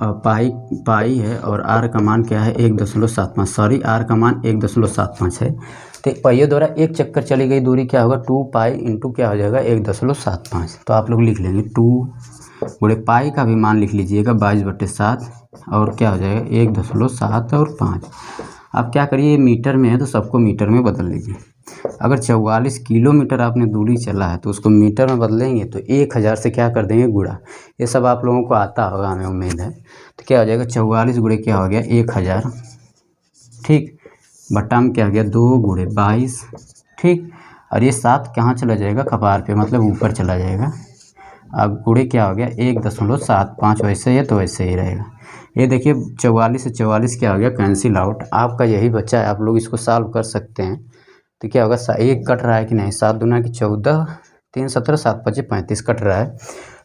पाई है और r का मान क्या है, 1.75, सॉरी r का मान 1.75 है। तो पहिए द्वारा एक चक्कर चली गई दूरी क्या होगा, 2π इंटू क्या हो जाएगा, 1.75। तो आप लोग लिख लेंगे 2 गुणे पाई का भी मान लिख लीजिएगा 22/7 और क्या हो जाएगा 1.7 और 5। अब क्या करिए, ये मीटर में है तो सबको मीटर में बदल लीजिए। अगर 44 किलोमीटर आपने दूरी चला है तो उसको मीटर में बदलेंगे तो 1000 से क्या कर देंगे, गुणा। ये सब आप लोगों को आता होगा, हमें उम्मीद है। तो क्या हो जाएगा, 44 गुणे क्या हो गया, 1000, ठीक, बट्टा में क्या हो गया, 2 गुणे 22, ठीक। और ये 7 कहाँ चला जाएगा, कपार पे, मतलब ऊपर चला जाएगा। अब गुणे क्या हो गया, 1.75, वैसे ही है तो वैसे ही रहेगा। ये देखिए 44 से 44 क्या हो गया, कैंसिल आउट। आपका यही बच्चा है, आप लोग इसको सॉल्व कर सकते हैं। तो क्या होगा, एक कट रहा है कि नहीं, 7 दूना की 14, 3 17, 7 5 35 कट रहा है।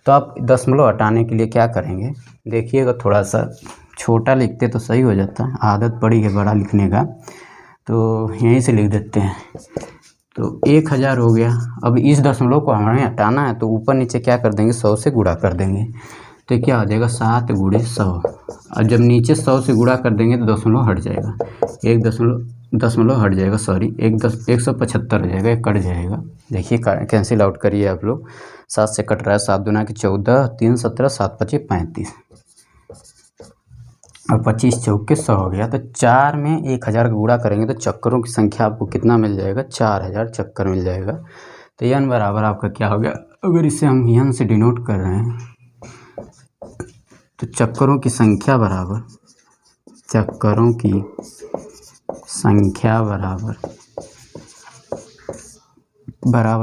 तो आप दशमलव हटाने के लिए क्या करेंगे, देखिएगा थोड़ा सा छोटा लिखते तो सही हो जाता, आदत पड़ी है बड़ा लिखने का, तो यहीं से लिख देते हैं। तो 1000 हो गया। अब इस दशमलव को हमें हटाना है तो ऊपर नीचे क्या कर देंगे, 100 से गुणा कर देंगे। तो क्या हो जाएगा, 7 गुणे 100। और जब नीचे 100 से गुणा कर देंगे तो दशमलव हट जाएगा, एक दशमलव हट जाएगा, सॉरी 175 हो जाएगा, एक कट जाएगा। देखिए कैंसिल आउट करिए आप लोग, 7 से कट रहा है, 7 दूना की 14, 3 17, 7 5 35 और 25 चौके 100 हो गया। तो 4 में 1000 का गुणा करेंगे तो चक्करों की संख्या आपको कितना मिल जाएगा, 4000 चक्कर मिल जाएगा। तो यन बराबर आपका क्या हो गया, अगर इसे हम यन से डिनोट कर रहे हैं तो चक्करों की संख्या बराबर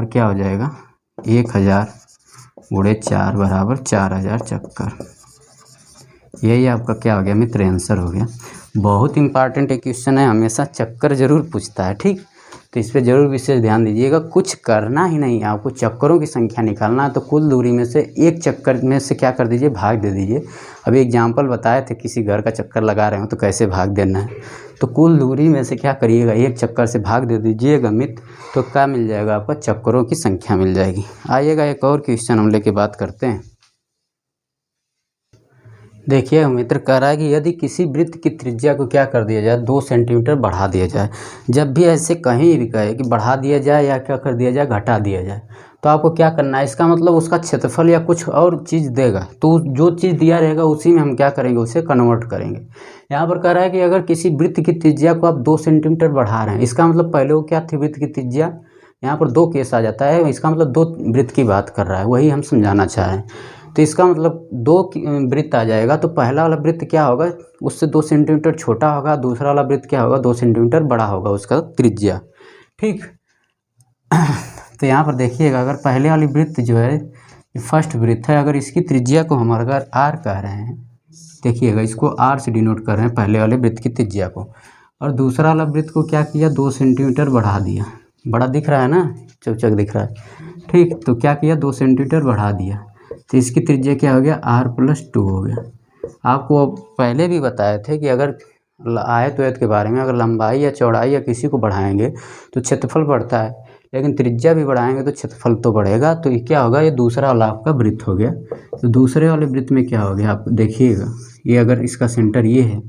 क्या हो जाएगा, 1000 गुणे 4 बराबर 4000 चक्कर। यही आपका क्या हो गया मित्र, आंसर हो गया। बहुत इंपॉर्टेंट एक क्वेश्चन है, हमेशा चक्कर जरूर पूछता है, ठीक। तो इस पर जरूर विशेष ध्यान दीजिएगा। कुछ करना ही नहीं, आपको चक्करों की संख्या निकालना है। तो कुल दूरी में से एक चक्कर में से क्या कर दीजिए, भाग दे दीजिए। अभी एग्जाम्पल बताए थे, किसी घर का चक्कर लगा रहे हो तो कैसे भाग देना है। तो कुल दूरी में से क्या करिएगा, एक चक्कर से भाग दे दीजिएगा मित्र, तो क्या मिल जाएगा आपका, चक्करों की संख्या मिल जाएगी। आइएगा एक और क्वेश्चन हम लेके बात करते हैं। देखिए मित्र, कह रहा है कि यदि किसी वृत्त की त्रिज्या को क्या कर दिया जाए, 2 सेंटीमीटर बढ़ा दिया जाए। जब भी ऐसे कहीं भी कहे कि बढ़ा दिया जाए या क्या कर दिया जाए, घटा दिया जाए, तो आपको क्या करना है, इसका मतलब उसका क्षेत्रफल या कुछ और चीज़ देगा, तो जो चीज़ दिया रहेगा उसी में हम क्या करेंगे, उसे कन्वर्ट करेंगे। यहाँ पर कह रहा है कि अगर किसी वृत्त की त्रिज्या को आप 2 सेंटीमीटर बढ़ा रहे हैं, इसका मतलब पहले वो क्या थी, वृत्त की त्रिज्या। यहाँ पर 2 केस आ जाता है, इसका मतलब 2 वृत्त की बात कर रहा है, वही हम समझाना चाह रहे हैं। तो इसका मतलब 2 वृत्त आ जाएगा। तो पहला वाला वृत्त क्या होगा, उससे 2 सेंटीमीटर छोटा होगा, दूसरा वाला वृत्त क्या होगा, 2 सेंटीमीटर बड़ा होगा उसका त्रिज्या, ठीक। तो यहाँ पर देखिएगा, अगर पहले वाली वृत्त जो है, फर्स्ट वृत्त है, अगर इसकी त्रिज्या को हम अगर r कह रहे हैं, देखिएगा इसको r से डिनोट कर रहे हैं पहले वाले वृत्त की त्रिज्या को, और दूसरा वाला वृत्त को क्या किया, 2 सेंटीमीटर बढ़ा दिया। बड़ा दिख रहा है ना, चौचक दिख रहा है, ठीक। तो क्या किया, 2 सेंटीमीटर बढ़ा दिया, तो इसकी त्रिज्या क्या हो गया, r+2 हो गया। आपको पहले भी बताए थे कि अगर आयत के बारे में, अगर लंबाई या चौड़ाई या किसी को बढ़ाएंगे तो क्षेत्रफल बढ़ता है, लेकिन त्रिज्या भी बढ़ाएंगे तो क्षेत्रफल तो बढ़ेगा। तो ये क्या होगा, ये दूसरा वाला आपका वृत्त हो गया। तो दूसरे वाले वृत्त में क्या हो गया, आप देखिएगा, ये अगर इसका सेंटर ये है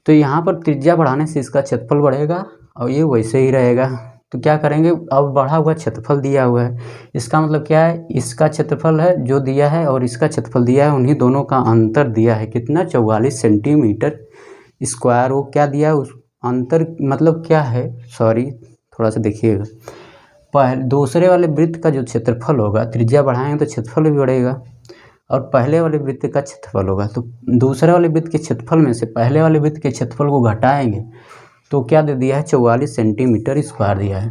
तो यहाँ पर त्रिज्या बढ़ाने से इसका क्षेत्रफल बढ़ेगा और ये वैसे ही रहेगा, तो क्या करेंगे, अब बढ़ा हुआ क्षेत्रफल दिया हुआ है, इसका मतलब क्या है, इसका क्षेत्रफल है जो दिया है और इसका क्षेत्रफल दिया है, उन्हीं दोनों का अंतर दिया है कितना, 44 सेंटीमीटर स्क्वायर। वो क्या दिया है, उस अंतर मतलब क्या है, सॉरी थोड़ा सा देखिएगा, पहले दूसरे वाले वृत्त का जो क्षेत्रफल होगा, त्रिज्या बढ़ाएंगे तो क्षेत्रफल भी बढ़ेगा, और पहले वाले वृत्त का क्षेत्रफल होगा, तो दूसरे वाले वृत्त के क्षेत्रफल में से पहले वाले वृत्त के क्षेत्रफल को घटाएंगे तो क्या दे दिया है, 44 सेंटीमीटर स्क्वायर दिया है।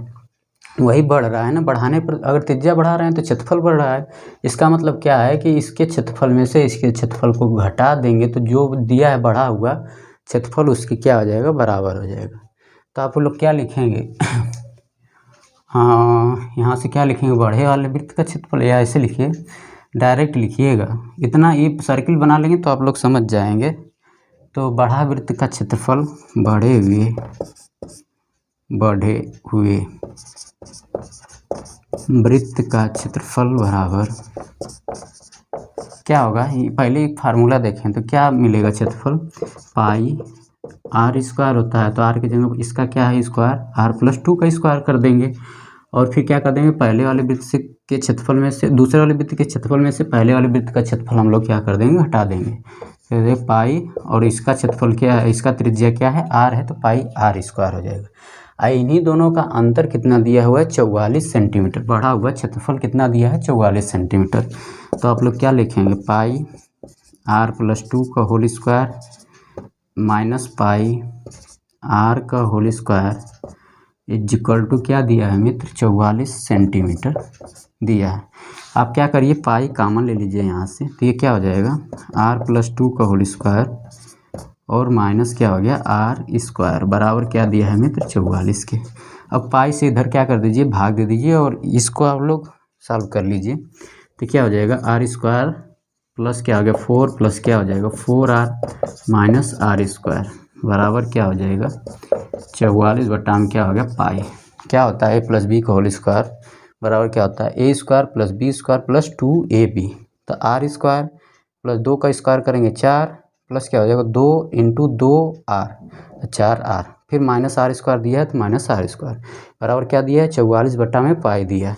वही बढ़ रहा है ना, बढ़ाने पर अगर त्रिज्या बढ़ा रहे हैं तो क्षेत्रफल बढ़ रहा है। इसका मतलब क्या है कि इसके क्षेत्रफल में से इसके क्षेत्रफल को घटा देंगे तो जो दिया है बढ़ा हुआ क्षेत्रफल उसकी क्या हो जाएगा, बराबर हो जाएगा। तो आप लोग क्या लिखेंगे हाँ, यहाँ से क्या लिखेंगे, बढ़े वाले वृत्त का क्षेत्रफल, या ऐसे लिखिए, डायरेक्ट लिखिएगा, इतना ये सर्किल बना लेंगे तो आप लोग समझ जाएंगे। तो बढ़ा वृत्त का क्षेत्रफल बढ़े हुए वृत्त का क्षेत्रफल बराबर क्या होगा, पहले एक फार्मूला देखें तो क्या मिलेगा, क्षेत्रफल पाई आर स्क्वायर होता है, तो आर की जगह इसका क्या है स्क्वायर, आर प्लस 2 का स्क्वायर कर देंगे, और फिर क्या कर देंगे, पहले वाले वृत्त से के क्षेत्रफल में से दूसरे वाले वृत्त के क्षेत्रफल में से पहले वाले वृत्त का क्षेत्रफल हम लोग क्या कर देंगे, हटा देंगे। तो पाई और इसका क्षेत्रफल क्या है, इसका त्रिज्या क्या है, आर है, तो पाई आर स्क्वायर हो जाएगा। इन्हीं दोनों का अंतर कितना दिया हुआ है, 44 सेंटीमीटर, बढ़ा हुआ क्षेत्रफल कितना दिया है, 44 सेंटीमीटर। तो आप लोग क्या लिखेंगे, पाई आर प्लस 2 का whole square minus pi R का होल स्क्वायर इक्वल टू क्या दिया है मित्र, 44 सेंटीमीटर दिया है। आप क्या करिए, पाई कॉमन ले लीजिए यहाँ से, तो ये क्या हो जाएगा, आर प्लस 2 का होल स्क्वायर और माइनस क्या हो गया, आर स्क्वायर बराबर क्या दिया है मित्र, 44 के। अब पाई से इधर क्या कर दीजिए, भाग दे दीजिए और इसको आप लोग सॉल्व कर लीजिए, तो क्या हो जाएगा, आर स्क्वायर प्लस क्या हो गया 4 प्लस क्या हो जाएगा 4r माइनस आर स्क्वायर बराबर क्या हो जाएगा 44 बटा में क्या हो गया पाई। क्या होता है, ए प्लस बी का होल स्क्वायर बराबर क्या होता है, A square plus B square plus 2ab। तो आर स्क्वायर प्लस 2 का स्क्वायर करेंगे 4 प्लस क्या हो जाएगा 2 इंटू 2r 4r, फिर माइनस आर स्क्वायर दिया है तो माइनस आर स्क्वायर बराबर क्या दिया है 44 बटा में पाई दिया है।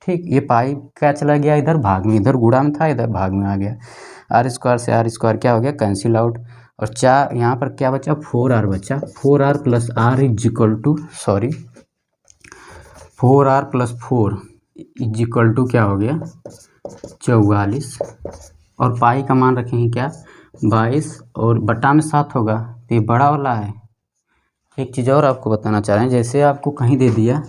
ठीक, ये पाई क्या चला गया इधर भाग में, इधर गुणा में था इधर भाग में आ गया, आर स्क्वायर से आर स्क्वायर क्या हो गया कैंसिल आउट, और 4 यहाँ पर क्या बचा 4r बचा, 4r plus R is equal to 4r plus 4 is equal to क्या हो गया 44, और पाई का मान रखेंगे क्या 22 और बटा में 7 होगा, तो ये बड़ा वाला है। एक चीज़ और आपको बताना चाह रहे हैं, जैसे आपको कहीं दे दिया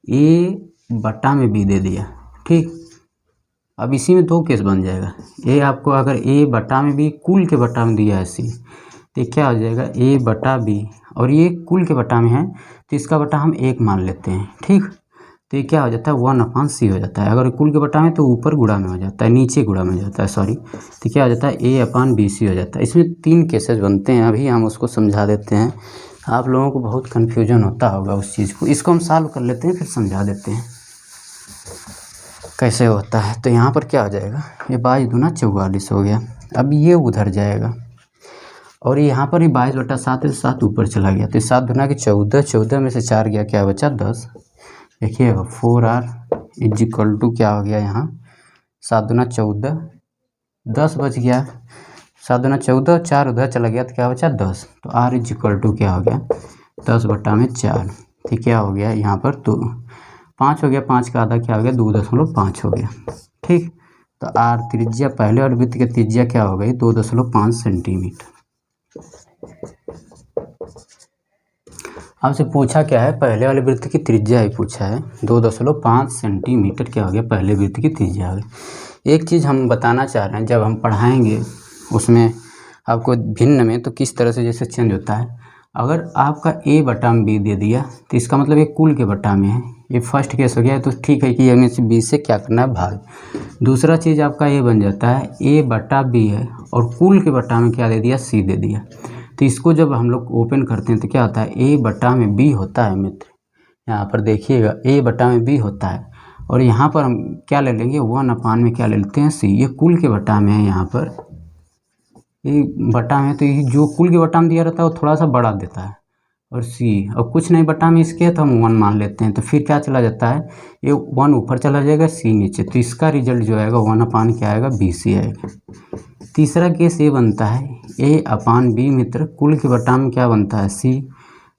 ए बटा में बी दे दिया, ठीक, अब इसी में 2 केस बन जाएगा, ए आपको अगर ए बटा में बी कुल के बटा में दिया है सी, तो क्या हो जाएगा ए बटा बी, और ये कुल के बटा में है तो इसका बटा हम 1 मान लेते हैं, ठीक, तो ये क्या हो जाता है 1/c हो जाता है, अगर कुल के बटा में तो ऊपर गुणा में हो जाता है, नीचे गुणा में हो जाता है सॉरी, तो क्या हो जाता है a/bc हो जाता है। इसमें 3 केसेस बनते हैं, अभी हम उसको समझा देते हैं, आप लोगों को बहुत कन्फ्यूजन होता होगा उस चीज़ को, इसको हम सॉल्व कर लेते हैं फिर समझा देते हैं कैसे होता है। तो यहाँ पर क्या हो जाएगा, ये 22 दूना 44 हो गया, अब ये उधर जाएगा और यहाँ पर ही 22 बटा 7 है, 7 ऊपर चला गया, तो 7 दूना की 14, 14 में से 4 गया क्या बचा 10, देखिए 4r इज इक्वल टू क्या हो गया यहाँ 7 दूना 14, 10 बच गया, 7 दूना 14, 4 उधर चला गया तो क्या बचा 10, तो r इज इक्वल टू क्या हो गया 10 बटा में 4, ठीक क्या हो गया यहाँ पर तो 5 हो गया, 5 का आधा क्या हो गया 2.5 हो गया, ठीक। तो r त्रिज्या पहले और वृत्त की त्रिज्या क्या हो गई 2.5 सेंटीमीटर। आपसे पूछा क्या है, पहले वाले वृत्त की त्रिज्या ही पूछा है, 2.5 सेंटीमीटर क्या हो गया पहले वृत्त की त्रिज्या हो गई। एक चीज़ हम बताना चाह रहे हैं, जब हम पढ़ाएंगे उसमें आपको भिन्न में तो किस तरह से जैसे चेंज होता है, अगर आपका a बटा में b दे दिया तो इसका मतलब ये कुल के बटा में है, ये फर्स्ट केस हो गया, तो ठीक है कि हमें से b से क्या करना है भाग। दूसरा चीज़ आपका ये बन जाता है a बटा b है और कुल के बटा में क्या दे दिया c दे दिया, तो इसको जब हम लोग ओपन करते हैं तो क्या होता है a बटा में b होता है मित्र, यहाँ पर देखिएगा a बटा में b होता है, और यहाँ पर हम क्या ले लेंगे 1/, में क्या ले लेते हैं c, ये कुल के बटा में है, यहाँ पर ये बटा में, तो ये जो कुल के बटा में दिया रहता है वो थोड़ा सा बढ़ा देता है, और सी, और कुछ नहीं बटा में इसके है तो हम 1 मान लेते हैं, तो फिर क्या चला जाता है, ये 1 ऊपर चला जाएगा, सी नीचे, तो इसका रिजल्ट जो आएगा 1 क्या आएगा, बी सी आएगा। तीसरा केस ये बनता है A/B मित्र, कुल के बटा में क्या बनता है, सी,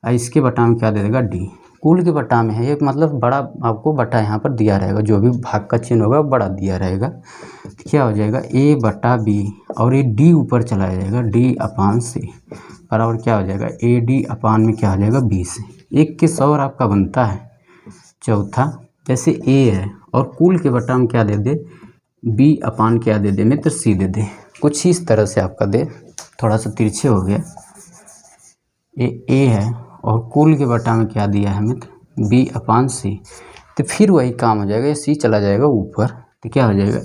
और इसके बटा में क्या दे देगा, डी। कुल के बटा में है, एक मतलब बड़ा आपको बटा यहाँ पर दिया रहेगा, जो भी भाग का चिन्ह होगा बड़ा दिया रहेगा, तो क्या हो जाएगा A/B, और ये डी ऊपर चला जाएगा, D/C बराबर क्या हो जाएगा, AD में क्या हो जाएगा, B से। एक केस और आपका बनता है चौथा, जैसे A है और कुल के बटा में क्या दे दे, B/ क्या दे दे मित्र, C दे दे। कुछ इस तरह से आपका दे, थोड़ा सा तिरछे हो गया, ये A है और कुल के बटा में क्या दिया है मित्र, B/C, तो फिर वही काम हो जाएगा, ये C चला जाएगा ऊपर, तो क्या हो जाएगा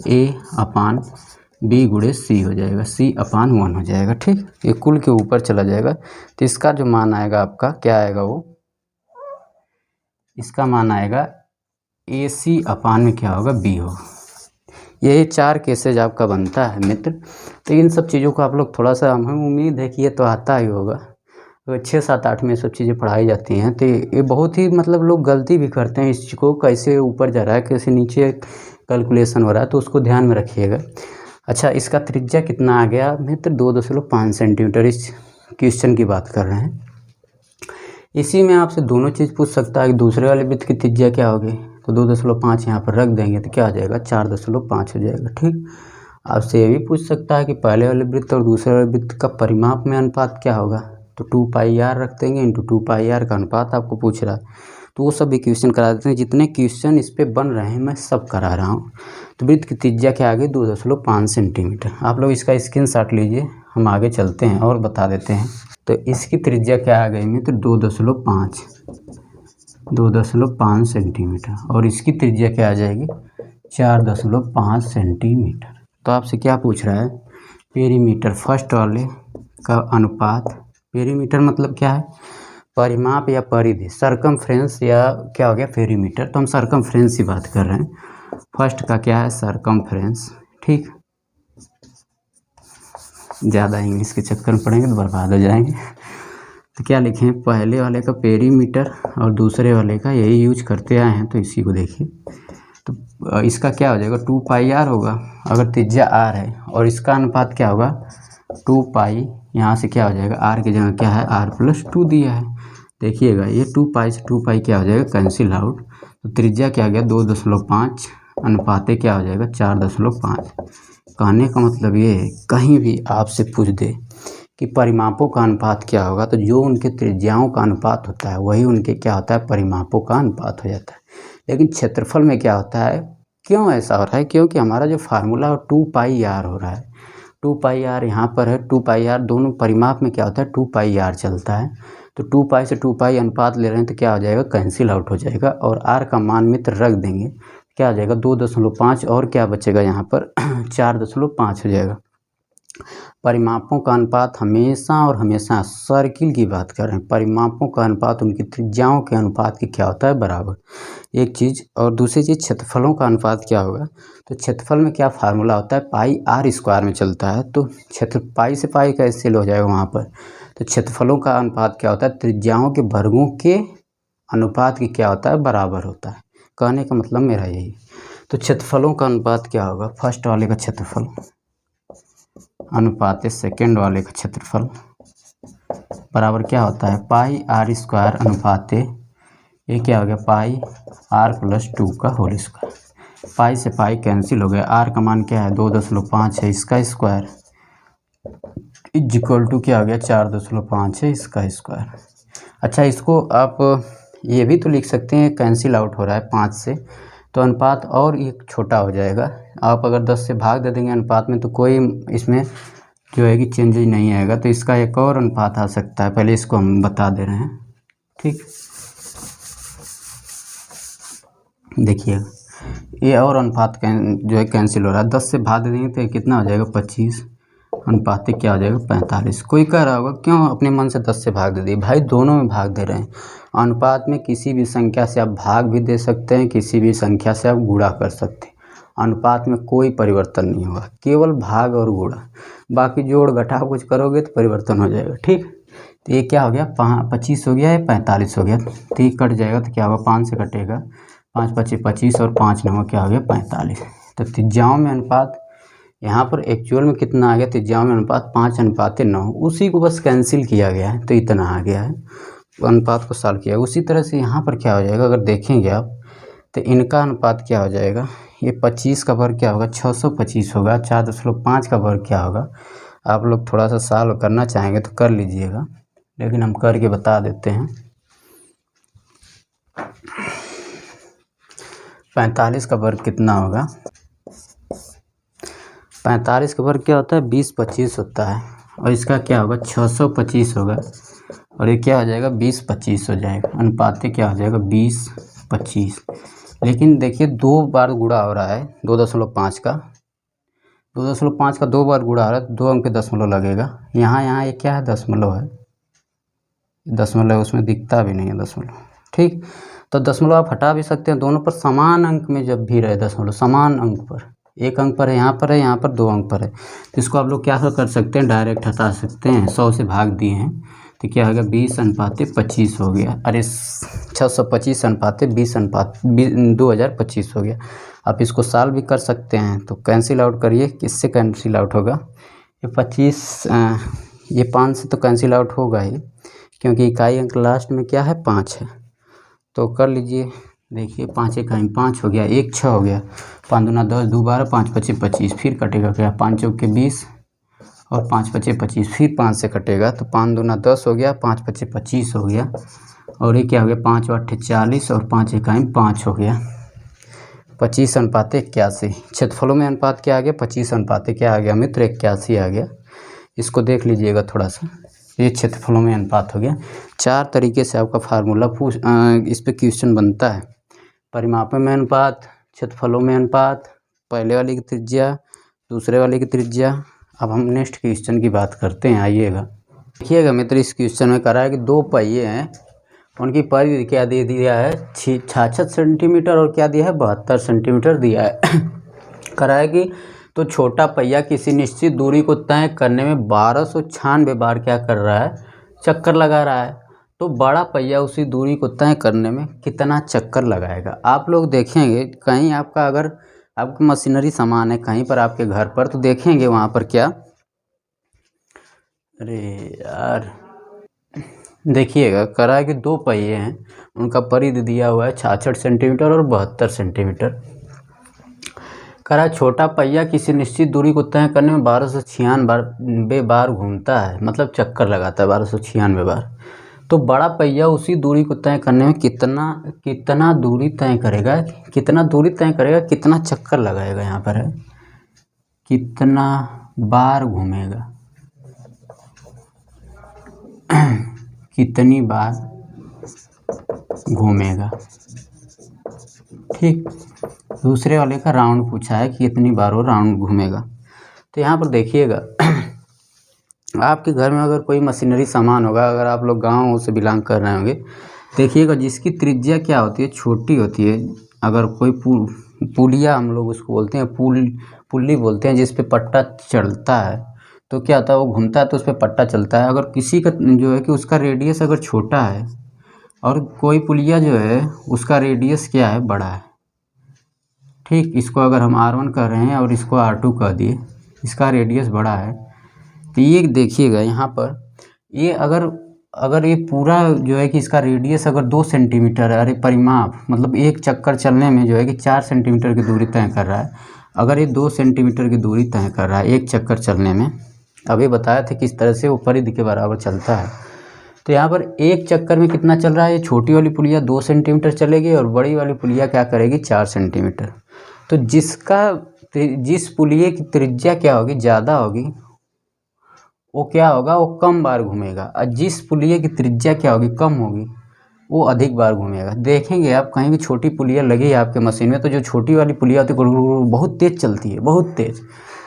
A/B गुणे C हो जाएगा, C/1 हो जाएगा। ठीक, ये कुल के ऊपर चला जाएगा, तो इसका जो मान आएगा आपका क्या आएगा, वो इसका मान आएगा AC/ में क्या होगा, B होगा। ये 4 केसेज आपका बनता है मित्र। तो इन सब चीज़ों को आप लोग थोड़ा सा, हमें उम्मीद है कि ये तो आता ही होगा, तो 6, 7, 8 में सब चीज़ें पढ़ाई जाती हैं, तो ये बहुत ही मतलब लोग गलती भी करते हैं, इस को कैसे ऊपर जा रहा है, कैसे नीचे कैलकुलेशन हो रहा है, तो उसको ध्यान में रखिएगा। अच्छा, इसका त्रिज्या कितना आ गया मित्र, 2.5 सेंटीमीटर, इस क्वेश्चन की बात कर रहे हैं। इसी में आपसे दोनों चीज़ पूछ सकता है कि दूसरे वाले वृत्त की त्रिज्या क्या होगी, तो 2.5 यहाँ पर रख देंगे तो क्या हो जाएगा, 4.5 हो जाएगा। ठीक, आपसे ये भी पूछ सकता है कि पहले वाले वृत्त और दूसरे वाले वृत्त का परिमाप में अनुपात क्या होगा, तो 2πr रख देंगे, इंटू 2πr का अनुपात आपको पूछ रहा है, तो वो सब भी क्वेश्चन करा देते हैं। जितने क्वेश्चन इस पे बन रहे हैं मैं सब करा रहा हूँ। तो वृत्त की त्रिज्या क्या आ गई, 2.5 सेंटीमीटर। आप लोग इसका स्क्रीनशॉट लीजिए, हम आगे चलते हैं और बता देते हैं। तो इसकी त्रिज्या क्या आ गई मित्र, 2.5 सेंटीमीटर, और इसकी त्रिज्या क्या आ जाएगी, 4.5 सेंटीमीटर। तो आपसे क्या पूछ रहा है, पेरीमीटर फर्स्ट वाले का अनुपात, पेरीमीटर मतलब क्या है, परिमाप या परिधि, सरकमफ्रेंस या क्या हो गया पेरीमीटर, तो हम सरकमफ्रेंस की बात कर रहे हैं। फर्स्ट का क्या है, सरकमफ्रेंस। ठीक, ज़्यादा इंग्लिश के चक्कर में पड़ेंगे तो बर्बाद हो जाएंगे। तो क्या लिखें, पहले वाले का पेरीमीटर और दूसरे वाले का, यही यूज करते आए हैं, तो इसी को देखिए। तो इसका क्या हो जाएगा, 2πr होगा अगर त्रिज्या r है, और इसका अनुपात क्या होगा, 2π, यहाँ से क्या हो जाएगा, r की जगह क्या है, r+2 दिया है। देखिएगा ये 2π से 2π क्या हो जाएगा, कैंसिल आउट, तो त्रिज्या क्या आ गया, 2.5 अनुपाते क्या हो जाएगा, 4.5। कहने का मतलब ये है, कहीं भी आपसे पूछ दे कि परिमापों का अनुपात क्या होगा, तो जो उनके त्रिज्याओं का अनुपात होता है वही उनके क्या होता है, परिमापों का अनुपात हो जाता है। लेकिन क्षेत्रफल में क्या होता है, क्यों ऐसा हो रहा है, क्योंकि हमारा जो फार्मूला 2πr हो रहा है, 2πr यहाँ पर है, 2πr दोनों परिमाप में क्या होता है, 2πr चलता है, तो 2π से 2π अनुपात ले रहे हैं, तो क्या हो जाएगा, कैंसिल आउट हो जाएगा, और r का मान मित्र रख देंगे, क्या हो जाएगा, 2.5, और क्या बचेगा यहाँ पर 4.5 हो जाएगा। परिमापों का अनुपात हमेशा और हमेशा, सर्किल की बात कर रहे हैं, परिमापों का अनुपात उनकी त्रिज्याओं के अनुपात की क्या होता है, बराबर, एक चीज़। और दूसरी चीज़, क्षेत्रफलों का अनुपात क्या होगा, तो क्षेत्रफल में क्या फार्मूला होता है, πr² में चलता है, तो क्षेत्र पाई से पाई कैंसिल हो जाएगा वहाँ पर, तो क्षेत्रफलों का अनुपात क्या होता है, त्रिज्याओं के वर्गों के अनुपात की क्या होता है, बराबर होता है। कहने का मतलब मेरा यही। तो क्षेत्रफलों का अनुपात क्या होगा, फर्स्ट वाले का क्षेत्रफल अनुपात सेकेंड वाले का क्षेत्रफल बराबर क्या होता है, πr² अनुपात, ये क्या हो गया, πr+2 का होल स्क्वायर। पाई से पाई कैंसिल हो गया, r का मान क्या है, 2.5 है, इसका स्क्वायर इक्वल टू क्या हो गया, 4.5 है, इसका स्क्वायर। अच्छा, इसको आप ये भी तो लिख सकते हैं, कैंसिल आउट हो रहा है 5 से, तो अनुपात और एक छोटा हो जाएगा। आप अगर 10 से भाग दे देंगे अनुपात में, तो कोई इसमें जो है कि चेंजेज नहीं आएगा, तो इसका एक और अनुपात आ सकता है, पहले इसको हम बता दे रहे हैं। ठीक, देखिए ये और अनुपात जो है कैंसिल हो रहा है, 10 से भाग दे देंगे तो ये कितना हो जाएगा, 25, अनुपात क्या हो जाएगा, 45। कोई कह रहा होगा क्यों अपने मन से 10 से भाग दे दिए, भाई दोनों में भाग दे रहे हैं। अनुपात में किसी भी संख्या से आप भाग भी दे सकते हैं, किसी भी संख्या से आप गुणा कर सकते हैं, अनुपात में कोई परिवर्तन नहीं होगा, केवल भाग और गुणा, बाकी जोड़ घटाव कुछ करोगे तो परिवर्तन हो जाएगा। ठीक, तो ये क्या हो गया 25 हो गया या 45 हो गया, तो ये कट जाएगा तो क्या होगा 5 से कटेगा, 5 25 25 और 5 9 क्या हो गया 45। तो त्रिज्याओं में अनुपात यहाँ पर एक्चुअल में कितना आ गया, त्रिज्याओं में अनुपात 5:9, उसी को बस कैंसिल किया गया है तो इतना आ गया है, अनुपात को सॉल्व किया। उसी तरह से यहाँ पर क्या हो जाएगा, अगर देखेंगे आप तो इनका अनुपात क्या हो जाएगा, ये 25 का वर्ग क्या होगा 625 होगा, 4.5 का वर्ग क्या होगा। आप लोग थोड़ा सा सॉल्व करना चाहेंगे तो कर लीजिएगा, लेकिन हम करके बता देते हैं। 45 का वर्ग कितना होगा, 45 का वर्ग क्या होता है 20-25 होता है, और इसका क्या होगा 625 होगा, और ये क्या हो जाएगा 20-25 हो जाएगा, अनुपात क्या हो जाएगा 20-25। लेकिन देखिए 2 बार गुणा हो रहा है 2.5 का, 2.5 का 2 बार गुणा हो रहा है तो 2 अंक पे दशमलव लगेगा। यहाँ ये क्या है दशमलव है, दशमलव उसमें दिखता भी नहीं है दशमलव, ठीक। तो दशमलव आप हटा भी सकते हैं, दोनों पर समान अंक में जब भी रहे दशमलव, समान अंक पर, एक अंक पर है यहाँ पर है, यहाँ पर 2 अंक पर है, तो इसको आप लोग क्या कर सकते हैं डायरेक्ट हटा सकते हैं, 100 से भाग दिए हैं तो क्या होगा 20:25 हो गया, अरे 625:20:2025 हो गया। आप इसको सॉल्व भी कर सकते हैं, तो कैंसिल आउट करिए, किससे कैंसिल आउट होगा, ये 25 ये 5 से तो कैंसिल आउट होगा ही, क्योंकि इकाई अंक लास्ट में क्या है 5 है, तो कर लीजिए। देखिए 5 इकाई 5 हो गया, 1 6 हो गया, 5 दूना 10, 2 12, 5 25 25, फिर कटेगा क्या 5 चौके 20 और 5 25 25, फिर 5 से कटेगा तो 5 दूना 10 हो गया, 5 25 25 हो गया, और ये क्या हो गया 5 8 40 और 5 इकाई 5 हो गया, 25:81। क्षेत्रफलों में अनुपात क्या आ गया 25 क्या आ गया मित्र 81 आ गया। इसको देख लीजिएगा थोड़ा सा, ये क्षेत्रफलों में अनुपात हो गया। 4 तरीके से आपका फार्मूला इस पे क्वेश्चन बनता है, परिमापों में अनुपात, क्षेत्रफलों में अनुपात, पहले वाले की त्रिज्या, दूसरे वाले की त्रिज्या। अब हम नेक्स्ट क्वेश्चन की बात करते हैं, आइएगा देखिएगा मित्र। इस क्वेश्चन में करा है कि 2 पहिए हैं, उनकी परिधि क्या दे दिया है 66 सेंटीमीटर और क्या दिया है 72 सेंटीमीटर दिया है। करा है कि तो छोटा पहिया किसी निश्चित दूरी को तय करने में 1296 बार क्या कर रहा है चक्कर लगा रहा है, तो बड़ा पहिया उसी दूरी को तय करने में कितना चक्कर लगाएगा। आप लोग देखेंगे कहीं आपका अगर आपकी मशीनरी सामान है कहीं पर आपके घर पर, तो देखेंगे वहाँ पर क्या, अरे यार देखिएगा करा है कि 2 पहिए हैं, उनका परिधि दिया हुआ है 66 सेंटीमीटर और 72 सेंटीमीटर। करा छोटा पहिया किसी निश्चित दूरी को तय करने में 1296 बार घूमता है, मतलब चक्कर लगाता है 1296 बार, तो बड़ा पहिया उसी दूरी को तय करने में कितना दूरी तय करेगा, कितना चक्कर लगाएगा, यहाँ पर है कितना बार घूमेगा, कितनी बार घूमेगा, ठीक। दूसरे वाले का राउंड पूछा है कि कितनी बार वो राउंड घूमेगा। तो यहाँ पर देखिएगा आपके घर में अगर कोई मशीनरी सामान होगा, अगर आप लोग गाँव से बिलोंग कर रहे होंगे, देखिएगा जिसकी त्रिज्या क्या होती है छोटी होती है, अगर कोई पुलिया हम लोग उसको बोलते हैं, पुल्ली बोलते हैं, जिस पे पट्टा चलता है, तो क्या होता है वो घूमता है तो उस पर पट्टा चलता है। अगर किसी का जो है कि उसका रेडियस अगर छोटा है और कोई पुलिया जो है उसका रेडियस क्या है बड़ा है, ठीक, इसको अगर हम R1 कह रहे हैं और इसको R2 कह दिए, इसका रेडियस बड़ा है, तो ये देखिएगा यहाँ पर ये अगर ये पूरा जो है कि इसका रेडियस अगर 2 सेंटीमीटर है, अरे परिमाप मतलब एक चक्कर चलने में जो है कि 4 सेंटीमीटर की दूरी तय कर रहा है, अगर ये 2 सेंटीमीटर की दूरी तय कर रहा है एक चक्कर चलने में, अभी बताया था किस तरह से वो परिधि के बराबर चलता है, तो यहाँ पर एक चक्कर में कितना चल रहा है, ये छोटी वाली पुलिया 2 सेंटीमीटर चलेगी और बड़ी वाली पुलिया क्या करेगी 4 सेंटीमीटर। तो जिस पुलिये की त्रिज्या क्या होगी ज़्यादा होगी वो क्या होगा, वो कम बार घूमेगा, और जिस पुलिये की त्रिज्या क्या होगी कम होगी वो अधिक बार घूमेगा। देखेंगे आप कहीं भी छोटी पुलिया लगी है आपके मशीन में, तो जो छोटी वाली पुलिया होती है बहुत तेज़ चलती है, बहुत तेज़,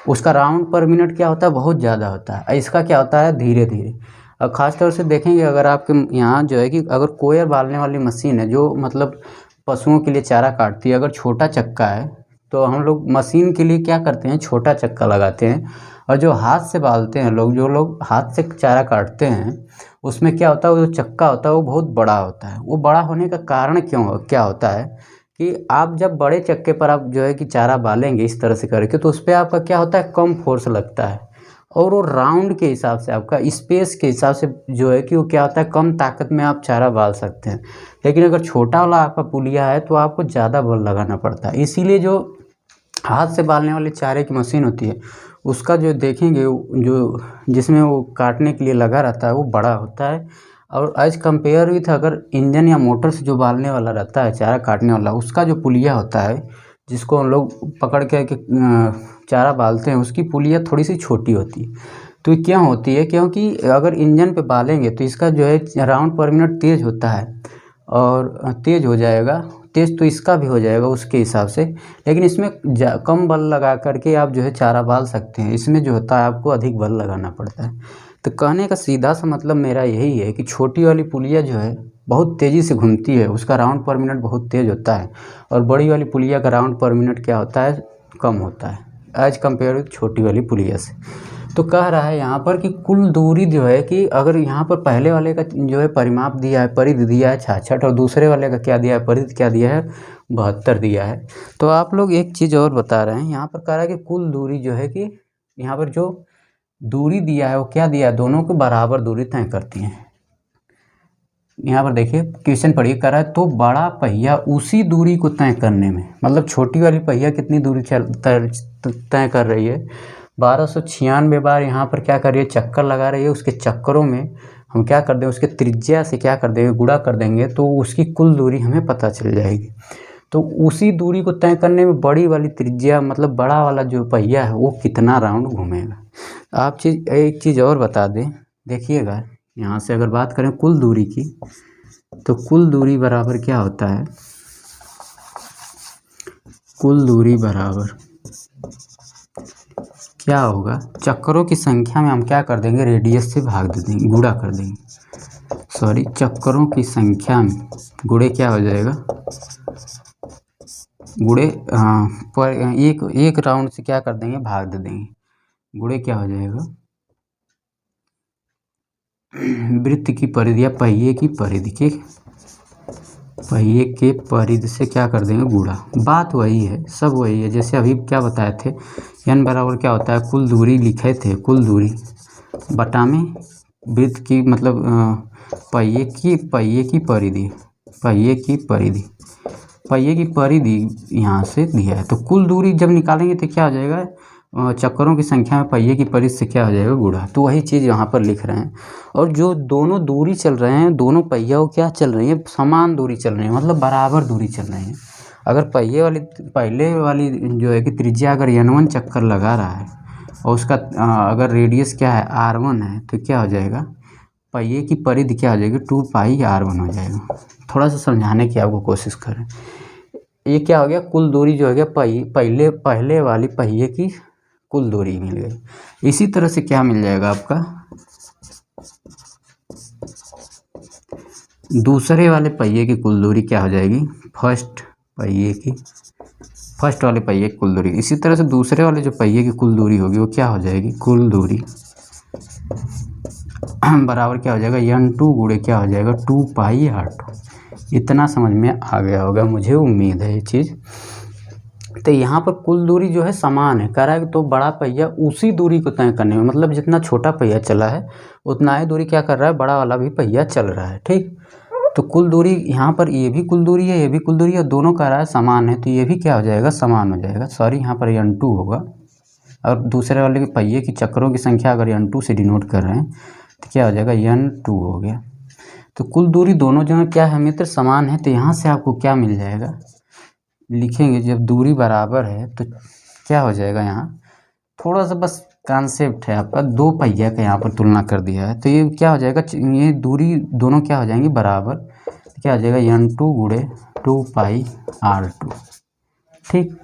उसका राउंड पर मिनट क्या होता है बहुत ज़्यादा होता है, इसका क्या होता है धीरे धीरे। और ख़ास तौर से देखेंगे अगर आपके यहाँ जो है कि अगर कोयर बालने वाली मशीन है जो मतलब पशुओं के लिए चारा काटती है, अगर छोटा चक्का है तो हम लोग मशीन के लिए क्या करते हैं छोटा चक्का लगाते हैं, और जो हाथ से बालते हैं लोग, जो लोग हाथ से चारा काटते हैं उसमें क्या होता है, वो जो चक्का होता है वो बहुत बड़ा होता है। वो बड़ा होने का कारण क्या होता है कि आप जब बड़े चक्के पर आप जो है कि चारा बालेंगे इस तरह से करके, तो उस पर आपका क्या होता है, कम फोर्स लगता है, और वो राउंड के हिसाब से आपका स्पेस के हिसाब से जो है कि वो क्या होता है, कम ताकत में आप चारा बाल सकते हैं। लेकिन अगर छोटा वाला आपका पुलिया है तो आपको ज़्यादा बल लगाना पड़ता है। इसीलिए जो हाथ से बालने वाले चारे की मशीन होती है उसका जो देखेंगे, जो जिसमें वो काटने के लिए लगा रहता है वो बड़ा होता है, और एज कम्पेयर विथ अगर इंजन या मोटर से जो बालने वाला रहता है, चारा काटने वाला, उसका जो पुलिया होता है जिसको हम लोग पकड़ के चारा बालते हैं, उसकी पुलिया थोड़ी सी छोटी होती है। तो ये क्या होती है, क्योंकि अगर इंजन पे बालेंगे तो इसका जो है राउंड पर मिनट तेज़ होता है, और तेज़ हो जाएगा, तेज़ तो इसका भी हो जाएगा उसके हिसाब से, लेकिन इसमें कम बल लगा करके आप जो है चारा बाल सकते हैं। इसमें जो होता है आपको अधिक बल लगाना पड़ता है। तो कहने का सीधा सा मतलब मेरा यही है कि छोटी वाली पुलिया जो है बहुत तेज़ी से घूमती है, उसका राउंड पर मिनट बहुत तेज़ होता है, और बड़ी वाली पुलिया का राउंड पर मिनट क्या होता है, कम होता है एज कम्पेयर विथ छोटी वाली पुलिया से। तो कह रहा है यहाँ पर कि कुल दूरी जो है कि अगर यहाँ पर पहले वाले का जो है परिमाप दिया है, परिधि दिया है 66, और दूसरे वाले का क्या दिया है, परिधि क्या दिया है, 72 दिया है। तो आप लोग एक चीज़ और बता रहे हैं, यहाँ पर कह रहा है कि कुल दूरी जो है कि यहाँ पर जो दूरी दिया है वो क्या दिया है, दोनों को बराबर दूरी तय करती हैं। यहाँ पर देखिए क्वेश्चन पढ़िए, कह रहा है तो बड़ा पहिया उसी दूरी को तय करने में, मतलब छोटी वाली पहिया कितनी दूरी तय कर रही है, 1296 बार यहाँ पर क्या कर रही है, चक्कर लगा रही है। उसके चक्करों में हम क्या कर देंगे, उसके त्रिज्या से क्या कर देंगे, गुणा कर देंगे, तो उसकी कुल दूरी हमें पता चल जाएगी। तो उसी दूरी को तय करने में बड़ी वाली त्रिज्या, मतलब बड़ा वाला जो पहिया है वो कितना राउंड घूमेगा। आप एक चीज़ और बता दें, देखिएगा यहाँ से अगर बात करें कुल दूरी की, तो कुल दूरी बराबर क्या होता है, कुल दूरी बराबर क्या होगा, चक्करों की संख्या में हम क्या कर देंगे, रेडियस से भाग दे देंगे, गुणा कर देंगे, सॉरी चक्करों की संख्या में गुणे क्या हो जाएगा, गुणे पर एक राउंड से क्या कर देंगे, भाग दे देंगे, गुणे क्या हो जाएगा, वृत्त की परिधि या पहिए की परिधि के, पहिए के परिधि से क्या कर देंगे, गुणा। बात वही है, सब वही है, जैसे अभी क्या बताए थे, n बराबर क्या होता है, कुल दूरी लिखे थे, कुल दूरी बटा में वृत्त की, मतलब पहिए की परिधि, पहिए की परिधि, पहिए की परिधि यहाँ से दिया है। तो कुल दूरी जब निकालेंगे तो क्या हो जाएगा, चक्करों की संख्या में पहिए की परिधि से क्या हो जाएगा, गुणा। तो वही चीज़ यहाँ पर लिख रहे हैं। और जो दोनों दूरी चल रहे हैं, दोनों पहिया क्या चल रही है, समान दूरी चल रही है, मतलब बराबर दूरी चल रही है। अगर पहले वाली जो है कि त्रिज्या अगर n1 चक्कर लगा रहा है और उसका अगर रेडियस क्या है, r1 है, तो क्या हो जाएगा, पहिए की परिधि क्या हो जाएगी, 2πr1 हो जाएगा। थोड़ा सा समझाने की आपको कोशिश करें। ये क्या हो गया, कुल दूरी जो हो गया पहले वाली पहिए की कुल दूरी मिल गई। इसी तरह से क्या मिल जाएगा आपका, दूसरे वाले पहिए की कुल दूरी क्या हो जाएगी, फर्स्ट वाले पहिए की कुल दूरी। इसी तरह से दूसरे वाले जो पहिए की कुल दूरी होगी वो क्या हो जाएगी, कुल दूरी बराबर क्या हो जाएगा, n2 गुणे क्या हो जाएगा, 2πr2। इतना समझ में आ गया होगा, मुझे उम्मीद है ये चीज़। तो यहाँ पर कुल दूरी जो है समान है, कह रहा है तो बड़ा पहिया उसी दूरी को तय करने में, मतलब जितना छोटा पहिया चला है उतना ही दूरी क्या कर रहा है, बड़ा वाला भी पहिया चल रहा है, ठीक। तो कुल दूरी यहाँ पर ये भी कुल दूरी है, ये भी कुल दूरी है, दोनों कह रहा है समान है, तो ये भी क्या हो जाएगा, समान हो जाएगा। सॉरी यहाँ पर n2 होगा, और दूसरे वाले के पहिए की चक्करों की संख्या अगर n2 से डिनोट कर रहे हैं तो क्या हो जाएगा, n2 हो गया। तो कुल दूरी दोनों जगह क्या है मित्र, समान है। तो यहाँ से आपको क्या मिल जाएगा, लिखेंगे जब दूरी बराबर है तो क्या हो जाएगा, यहाँ थोड़ा सा बस कॉन्सेप्ट है आपका, दो पहिया का यहाँ पर तुलना कर दिया है, तो ये क्या हो जाएगा, ये दूरी दोनों क्या हो जाएंगी, बराबर। तो क्या हो जाएगा, n2 गुणे 2πr2, ठीक।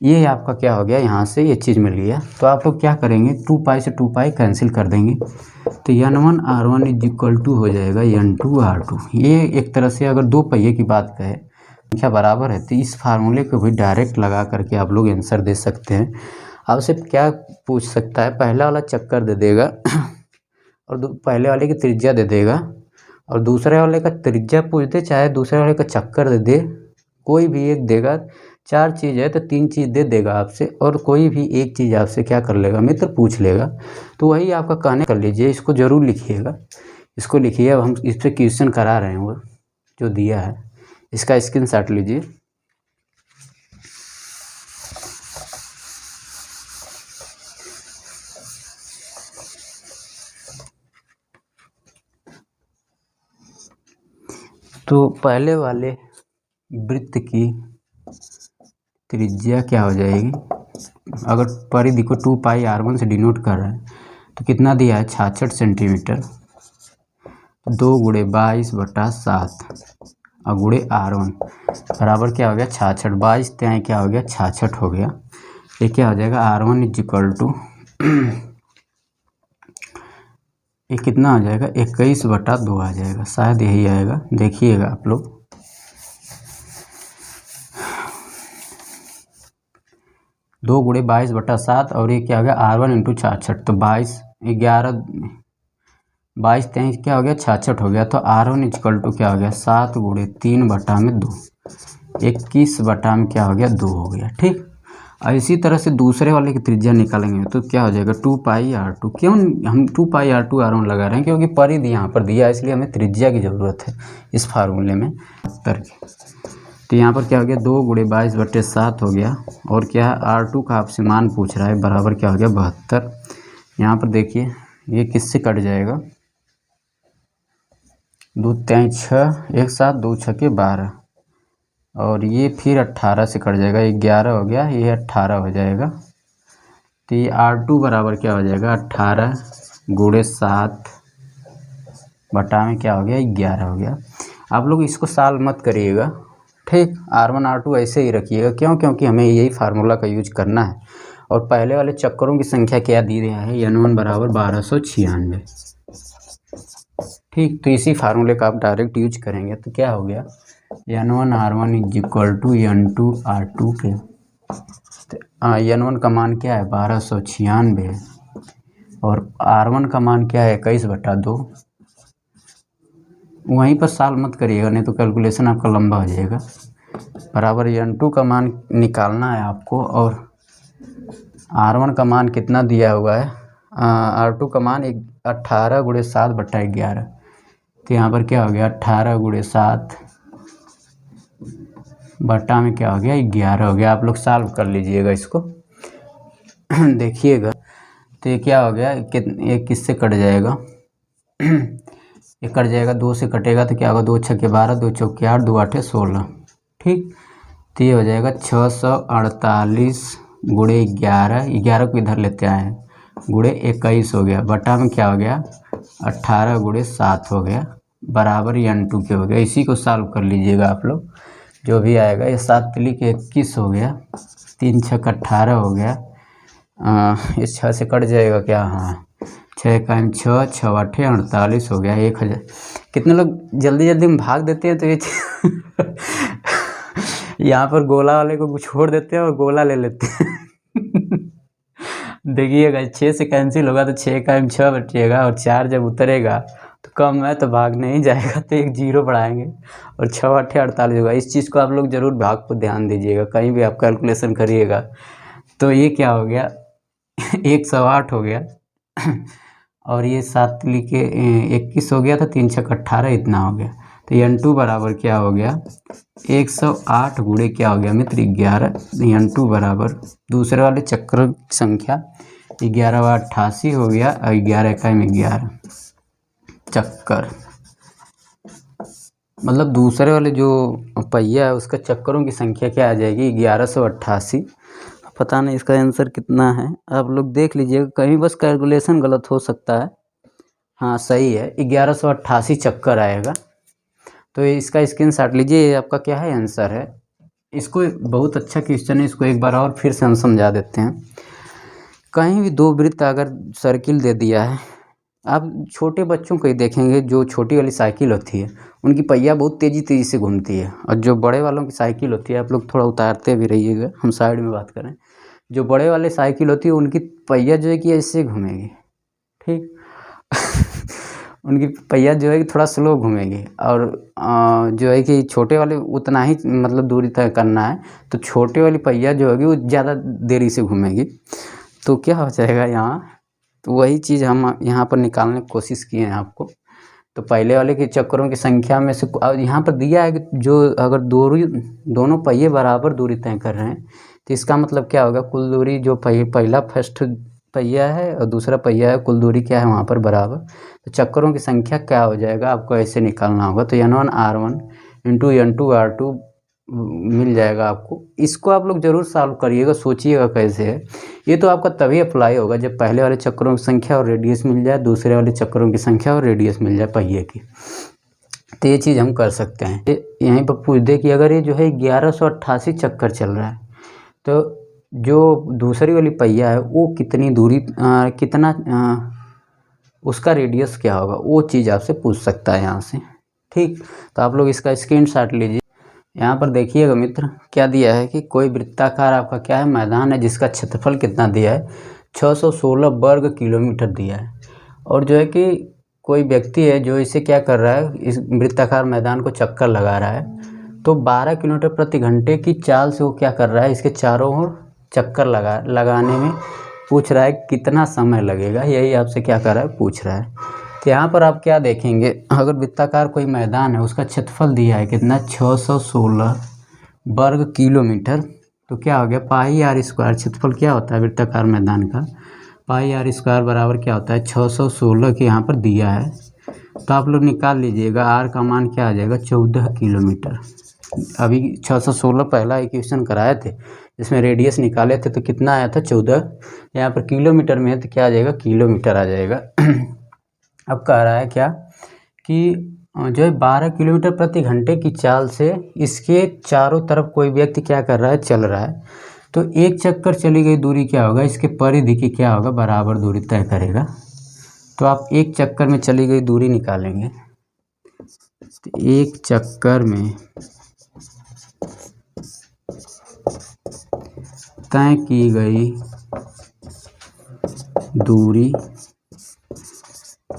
ये आपका क्या हो गया, यहाँ से ये चीज़ मिल गया। तो आप लोग क्या करेंगे, 2π से 2π कैंसिल कर देंगे, तो n1r1 इज इक्वल टू हो जाएगा n2r2। ये एक तरह से अगर दो पहिए की बात करें, संख्या बराबर है, तो इस फार्मूले को भी डायरेक्ट लगा करके आप लोग आंसर दे सकते हैं। आपसे क्या पूछ सकता है, पहला वाला चक्कर दे देगा और पहले वाले की त्रिज्या दे देगा और दूसरे वाले का त्रिज्या पूछ दे, चाहे दूसरे वाले का चक्कर दे दे, कोई भी एक देगा। 4 चीज़ है तो 3 चीज़ दे देगा आपसे, और कोई भी एक चीज़ आपसे क्या कर लेगा मित्र, पूछ लेगा। तो वही आपका कहने कर लीजिए, इसको ज़रूर लिखिएगा, इसको लिखिए। अब हम इस पर क्वेश्चन करा रहे हैं, वो जो दिया है इसका स्क्रीनशॉट लीजिए। तो पहले वाले वृत्त की त्रिज्या क्या हो जाएगी, अगर परिधि को 2πr1 से डिनोट कर रहा है तो कितना दिया है 66 सेंटीमीटर। 2 × 22/7 और गुणे r1 बराबर क्या हो गया 66। 22 त्याई क्या हो गया 66 हो गया। ये क्या हो जाएगा r1 = ये कितना हो जाएगा 21/2 आ जाएगा, शायद यही आएगा, देखिएगा आप लोग। दो गुणे 22/7 और ये क्या हो गया r1 × 66, तो 22 23 क्या हो गया 66 हो गया। तो r1 = क्या हो गया 7 × 3/2, 21 क्या हो गया 2 हो गया। ठीक, और इसी तरह से दूसरे वाले की त्रिज्या निकालेंगे तो क्या हो जाएगा 2πr2। क्यों हम 2πr2 r1 लगा रहे हैं, क्योंकि परिधि यहाँ पर दिया है, इसलिए हमें त्रिज्या की ज़रूरत है इस फार्मूले में उत्तर की। तो यहाँ पर क्या हो गया 2 × 22/7 हो गया, और क्या है r2 का आपसे मान पूछ रहा है, बराबर क्या हो गया 72। यहाँ पर देखिए ये किससे कट जाएगा, 2 3 6, 1 7, 2 6 12, और ये फिर 18 से कट जाएगा, 11 हो गया, ये 18 हो जाएगा। तो ये r2 बराबर क्या हो जाएगा 18 × 7 बटा में क्या हो गया 11 हो गया। आप लोग इसको सॉल्व मत करिएगा, ठीक, r1 r2 ऐसे ही रखिएगा। क्यों, क्योंकि हमें यही फार्मूला का यूज करना है। और पहले वाले चक्करों की संख्या क्या दी गया है, n1 = 1296। ठीक, तो इसी फार्मूले का आप डायरेक्ट यूज करेंगे तो क्या हो गया n1 r1 = n2 r2 के। n1 का मान क्या है 1296 है, और r1 का मान क्या है 21/2। वहीं पर सॉल्व मत करिएगा, नहीं तो कैलकुलेशन आपका लंबा हो जाएगा। बराबर n2 का मान निकालना है आपको, और r1 का मान कितना दिया हुआ है, r2 का मान 18 × 7/11। तो यहाँ पर क्या हो गया 18 × 7 बटा में क्या हो गया 11 हो गया। आप लोग सॉल्व कर लीजिएगा इसको देखिएगा। तो ये क्या हो गया, ये किससे कट जाएगा ये कट जाएगा, 2 से कटेगा तो क्या होगा 2 × 6 = 12, 2 × 4 = 8, 2 × 8 = 16। ठीक, तो ये हो जाएगा 648 × 11, 11 को इधर लेते आए हैं, गुणे 21 हो गया, बटा में क्या हो गया 18 × 7 हो गया, बराबर n2 के हो गया। इसी को सॉल्व कर लीजिएगा आप लोग, जो भी आएगा। ये 7 × 3 = 21 हो गया, 3 × 6 = 18 हो गया, इस 6 से कट जाएगा क्या, हाँ 6 × 6 = 6 × 8 = 48 हो गया 1000। कितने लोग जल्दी जल्दी में भाग देते हैं, तो ये यहाँ पर गोला वाले को छोड़ देते हैं और गोला ले लेते हैं देखिएगा 6 से कैंसिल होगा तो 6 × 6 बचेगा, और 4 जब उतरेगा तो कम है तो भाग नहीं जाएगा, तो एक 0 बढ़ाएंगे, और 6 × 8 = 48 होगा। इस चीज़ को आप लोग ज़रूर भाग पर ध्यान दीजिएगा, कहीं भी आप कैलकुलेशन करिएगा। तो ये क्या हो गया 108 हो गया और ये 7 × 3 = 21 हो गया था, 3 × 6 = 18, इतना हो गया। तो n2 बराबर क्या हो गया 108 गुणे क्या हो गया मित्र 11। n2 बराबर दूसरे वाले चक्र की संख्या 11 × 88 हो गया, और 11 × 11 चक्कर, मतलब दूसरे वाले जो पहिया है उसका चक्करों की संख्या क्या आ जाएगी 1188। पता नहीं इसका आंसर कितना है, आप लोग देख लीजिएगा, कहीं बस कैलकुलेशन गलत हो सकता है। हाँ सही है, 1188 चक्कर आएगा। तो इसका स्क्रीनशॉट लीजिए, ये आपका क्या है आंसर है। इसको बहुत अच्छा क्वेश्चन है, इसको एक बार और फिर से हम समझा देते हैं। कहीं भी 2 वृत्त अगर सर्किल दे दिया है, आप छोटे बच्चों को ही देखेंगे, जो छोटी वाली साइकिल होती है उनकी पहिया बहुत तेज़ी से घूमती है, और जो बड़े वालों की साइकिल होती है, आप लोग थोड़ा उतारते भी रहिएगा, हम साइड में बात करें, जो बड़े वाले साइकिल होती है उनकी पहिया जो है कि ऐसे घूमेगी। ठीक, उनकी पहिया जो है कि थोड़ा स्लो घूमेगी, और जो है कि छोटे वाले उतना ही मतलब दूरी तय करना है, तो छोटे वाली पहिया जो होगी वो ज़्यादा देरी से घूमेगी। तो क्या हो जाएगा यहाँ, तो वही चीज़ हम यहाँ पर निकालने की कोशिश किए हैं आपको। तो पहले वाले के चक्करों की संख्या में से यहाँ पर दिया है कि जो अगर दोनों पहिए बराबर दूरी तय कर रहे हैं, तो इसका मतलब क्या होगा, कुल दूरी जो पहला फर्स्ट पहिया है और दूसरा पहिया है, कुल दूरी क्या है वहाँ पर बराबर। तो चक्करों की संख्या क्या हो जाएगा, आपको ऐसे निकालना होगा। तो N1R1 इंटू N2R2 मिल जाएगा आपको। इसको आप लोग ज़रूर सॉल्व करिएगा, सोचिएगा कैसे है। ये तो आपका तभी अप्लाई होगा जब पहले वाले चक्करों की संख्या और रेडियस मिल जाए, दूसरे वाले चक्करों की संख्या और रेडियस मिल जाए पहिए की। तो ये चीज़ हम कर सकते हैं। यहीं पर पूछ दे कि अगर ये जो है 1188 चक्कर चल रहा है, तो जो दूसरी वाली पहिया है वो कितनी दूरी उसका रेडियस क्या होगा, वो चीज़ आपसे पूछ सकता है यहाँ से। ठीक, तो आप लोग इसका स्क्रीनशॉट लीजिए। यहाँ पर देखिएगा मित्र, क्या दिया है कि कोई वृत्ताकार आपका क्या है मैदान है, जिसका क्षेत्रफल कितना दिया है, 616 वर्ग किलोमीटर दिया है। और जो है कि कोई व्यक्ति है जो इसे क्या कर रहा है, इस वृत्ताकार मैदान को चक्कर लगा रहा है, तो 12 किलोमीटर प्रति घंटे की चाल से वो क्या कर रहा है, इसके चारों ओर चक्कर लगाने में पूछ रहा है कितना समय लगेगा। यही आपसे क्या कर रहा है, पूछ रहा है। तो यहाँ पर आप क्या देखेंगे, अगर वृत्ताकार कोई मैदान है, उसका क्षेत्रफल दिया है कितना, 616 वर्ग किलोमीटर, तो क्या हो गया, पाई आर स्क्वायर। क्षेत्रफल क्या होता है वृत्ताकार मैदान का, पाई आर स्क्वायर बराबर क्या होता है, 616 के यहाँ पर दिया है। तो आप लोग निकाल लीजिएगा, आर का मान क्या आ जाएगा, 14 किलोमीटर। अभी 616 पहला इक्वेशन कराए थे, इसमें रेडियस निकाले थे, तो कितना आया था, 14। यहाँ पर किलोमीटर में है तो क्या आ जाएगा, किलोमीटर आ जाएगा। अब कह रहा है क्या कि जो है 12 किलोमीटर प्रति घंटे की चाल से इसके चारों तरफ कोई व्यक्ति क्या कर रहा है, चल रहा है। तो एक चक्कर चली गई दूरी क्या होगा, इसके परिधि की क्या होगा, बराबर दूरी तय करेगा। तो आप एक चक्कर में चली गई दूरी निकालेंगे, तो एक चक्कर में तय की गई दूरी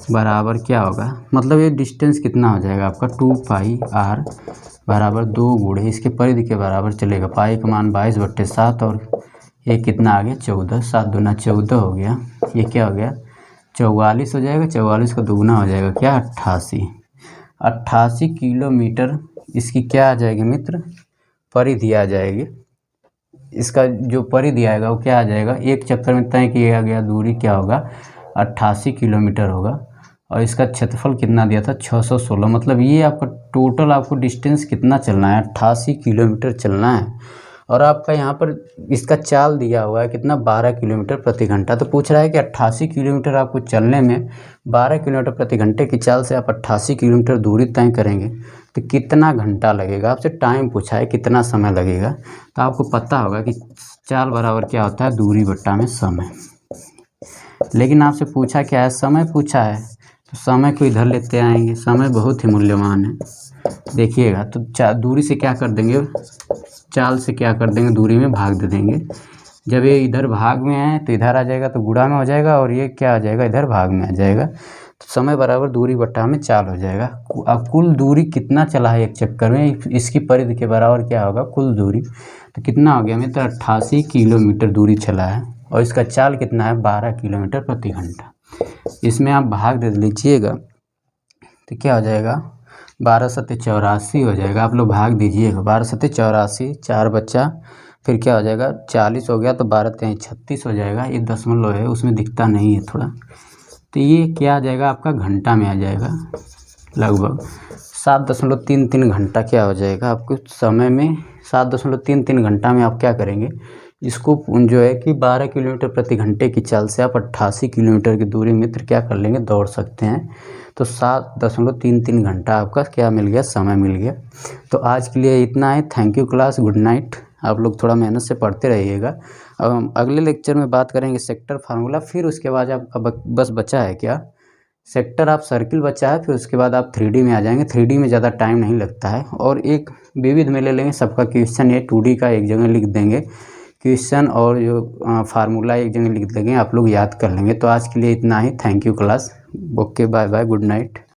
बराबर क्या होगा, मतलब ये डिस्टेंस कितना हो जाएगा आपका, 2 पाई आर बराबर 2 गुणे इसके परिधि के बराबर चलेगा। पाई का मान 22/7 और ये कितना आ गया, 14। 7 दूना 14 हो गया, ये क्या हो गया, 44 हो जाएगा। 44 का दुगुना हो जाएगा क्या, 88 किलोमीटर इसकी क्या आ जाएगी मित्र, परिधि आ जाएगी। इसका जो परिधि आएगा वो क्या आ जाएगा, एक चक्कर में तय किया गया दूरी क्या होगा, 88 किलोमीटर होगा। और इसका क्षेत्रफल कितना दिया था, 616। मतलब ये आपका टोटल आपको डिस्टेंस कितना चलना है, 88 किलोमीटर चलना है। और आपका यहाँ पर इसका चाल दिया हुआ है कितना, 12 किलोमीटर प्रति घंटा। तो पूछ रहा है कि 88 किलोमीटर आपको चलने में 12 किलोमीटर प्रति घंटे की चाल से आप 88 किलोमीटर दूरी तय करेंगे तो कितना घंटा लगेगा। आपसे टाइम पूछा है, कितना समय लगेगा। तो आपको पता होगा कि चाल बराबर क्या होता है, दूरी बट्टा में समय। लेकिन आपसे पूछा क्या है, समय पूछा है, तो समय को इधर लेते आएंगे। समय बहुत ही मूल्यवान है, देखिएगा। तो दूरी से क्या कर देंगे, चाल से क्या कर देंगे, दूरी में भाग दे देंगे। जब ये इधर भाग में है तो इधर आ जाएगा, तो गुणा में हो जाएगा, और ये क्या आ जाएगा, इधर भाग में आ जाएगा। तो समय बराबर दूरी बट्टा में चाल हो जाएगा। अब कुल दूरी कितना चला है एक चक्कर में, इसकी परिधि के बराबर क्या होगा, कुल दूरी। तो कितना हो गया मित्र, 88 किलोमीटर दूरी चला है, और इसका चाल कितना है, 12 किलोमीटर प्रति घंटा। इसमें आप भाग दे लीजिएगा तो क्या हो जाएगा, 12 सत्ते 84 हो जाएगा। आप लोग भाग दीजिएगा, 12 सत्ते 84, 4 बच्चा, फिर क्या हो जाएगा, 40 हो गया, तो 12 3 36 हो जाएगा। ये दशमलव है, उसमें दिखता नहीं है थोड़ा। तो ये क्या आ जाएगा, आपका घंटा में आ जाएगा। लगभग 7.33 घंटा क्या हो जाएगा आपको समय में। 7.33 घंटा में आप क्या करेंगे, इसको जो है कि 12 किलोमीटर प्रति घंटे की चाल से आप 88 किलोमीटर की दूरी मित्र क्या कर लेंगे, दौड़ सकते हैं। तो 7.33 घंटा आपका क्या मिल गया, समय मिल गया। तो आज के लिए इतना है। Thank you class, good night. आप लोग थोड़ा मेहनत से पढ़ते रहिएगा। अब हम अगले लेक्चर में बात करेंगे सेक्टर फार्मूला। फिर उसके बाद आपका बस बचा है क्या, सेक्टर आप सर्किल बचा है। फिर उसके बाद आप 3D में आ जाएंगे। 3D में ज़्यादा टाइम नहीं लगता है। और एक विविध में ले लेंगे, सबका क्वेश्चन ये 2D का एक जगह लिख देंगे क्वेश्चन और जो फार्मूला एक जगह लिख देंगे, आप लोग याद कर लेंगे। तो आज के लिए इतना ही। Thank you class. Okay, bye bye, good night.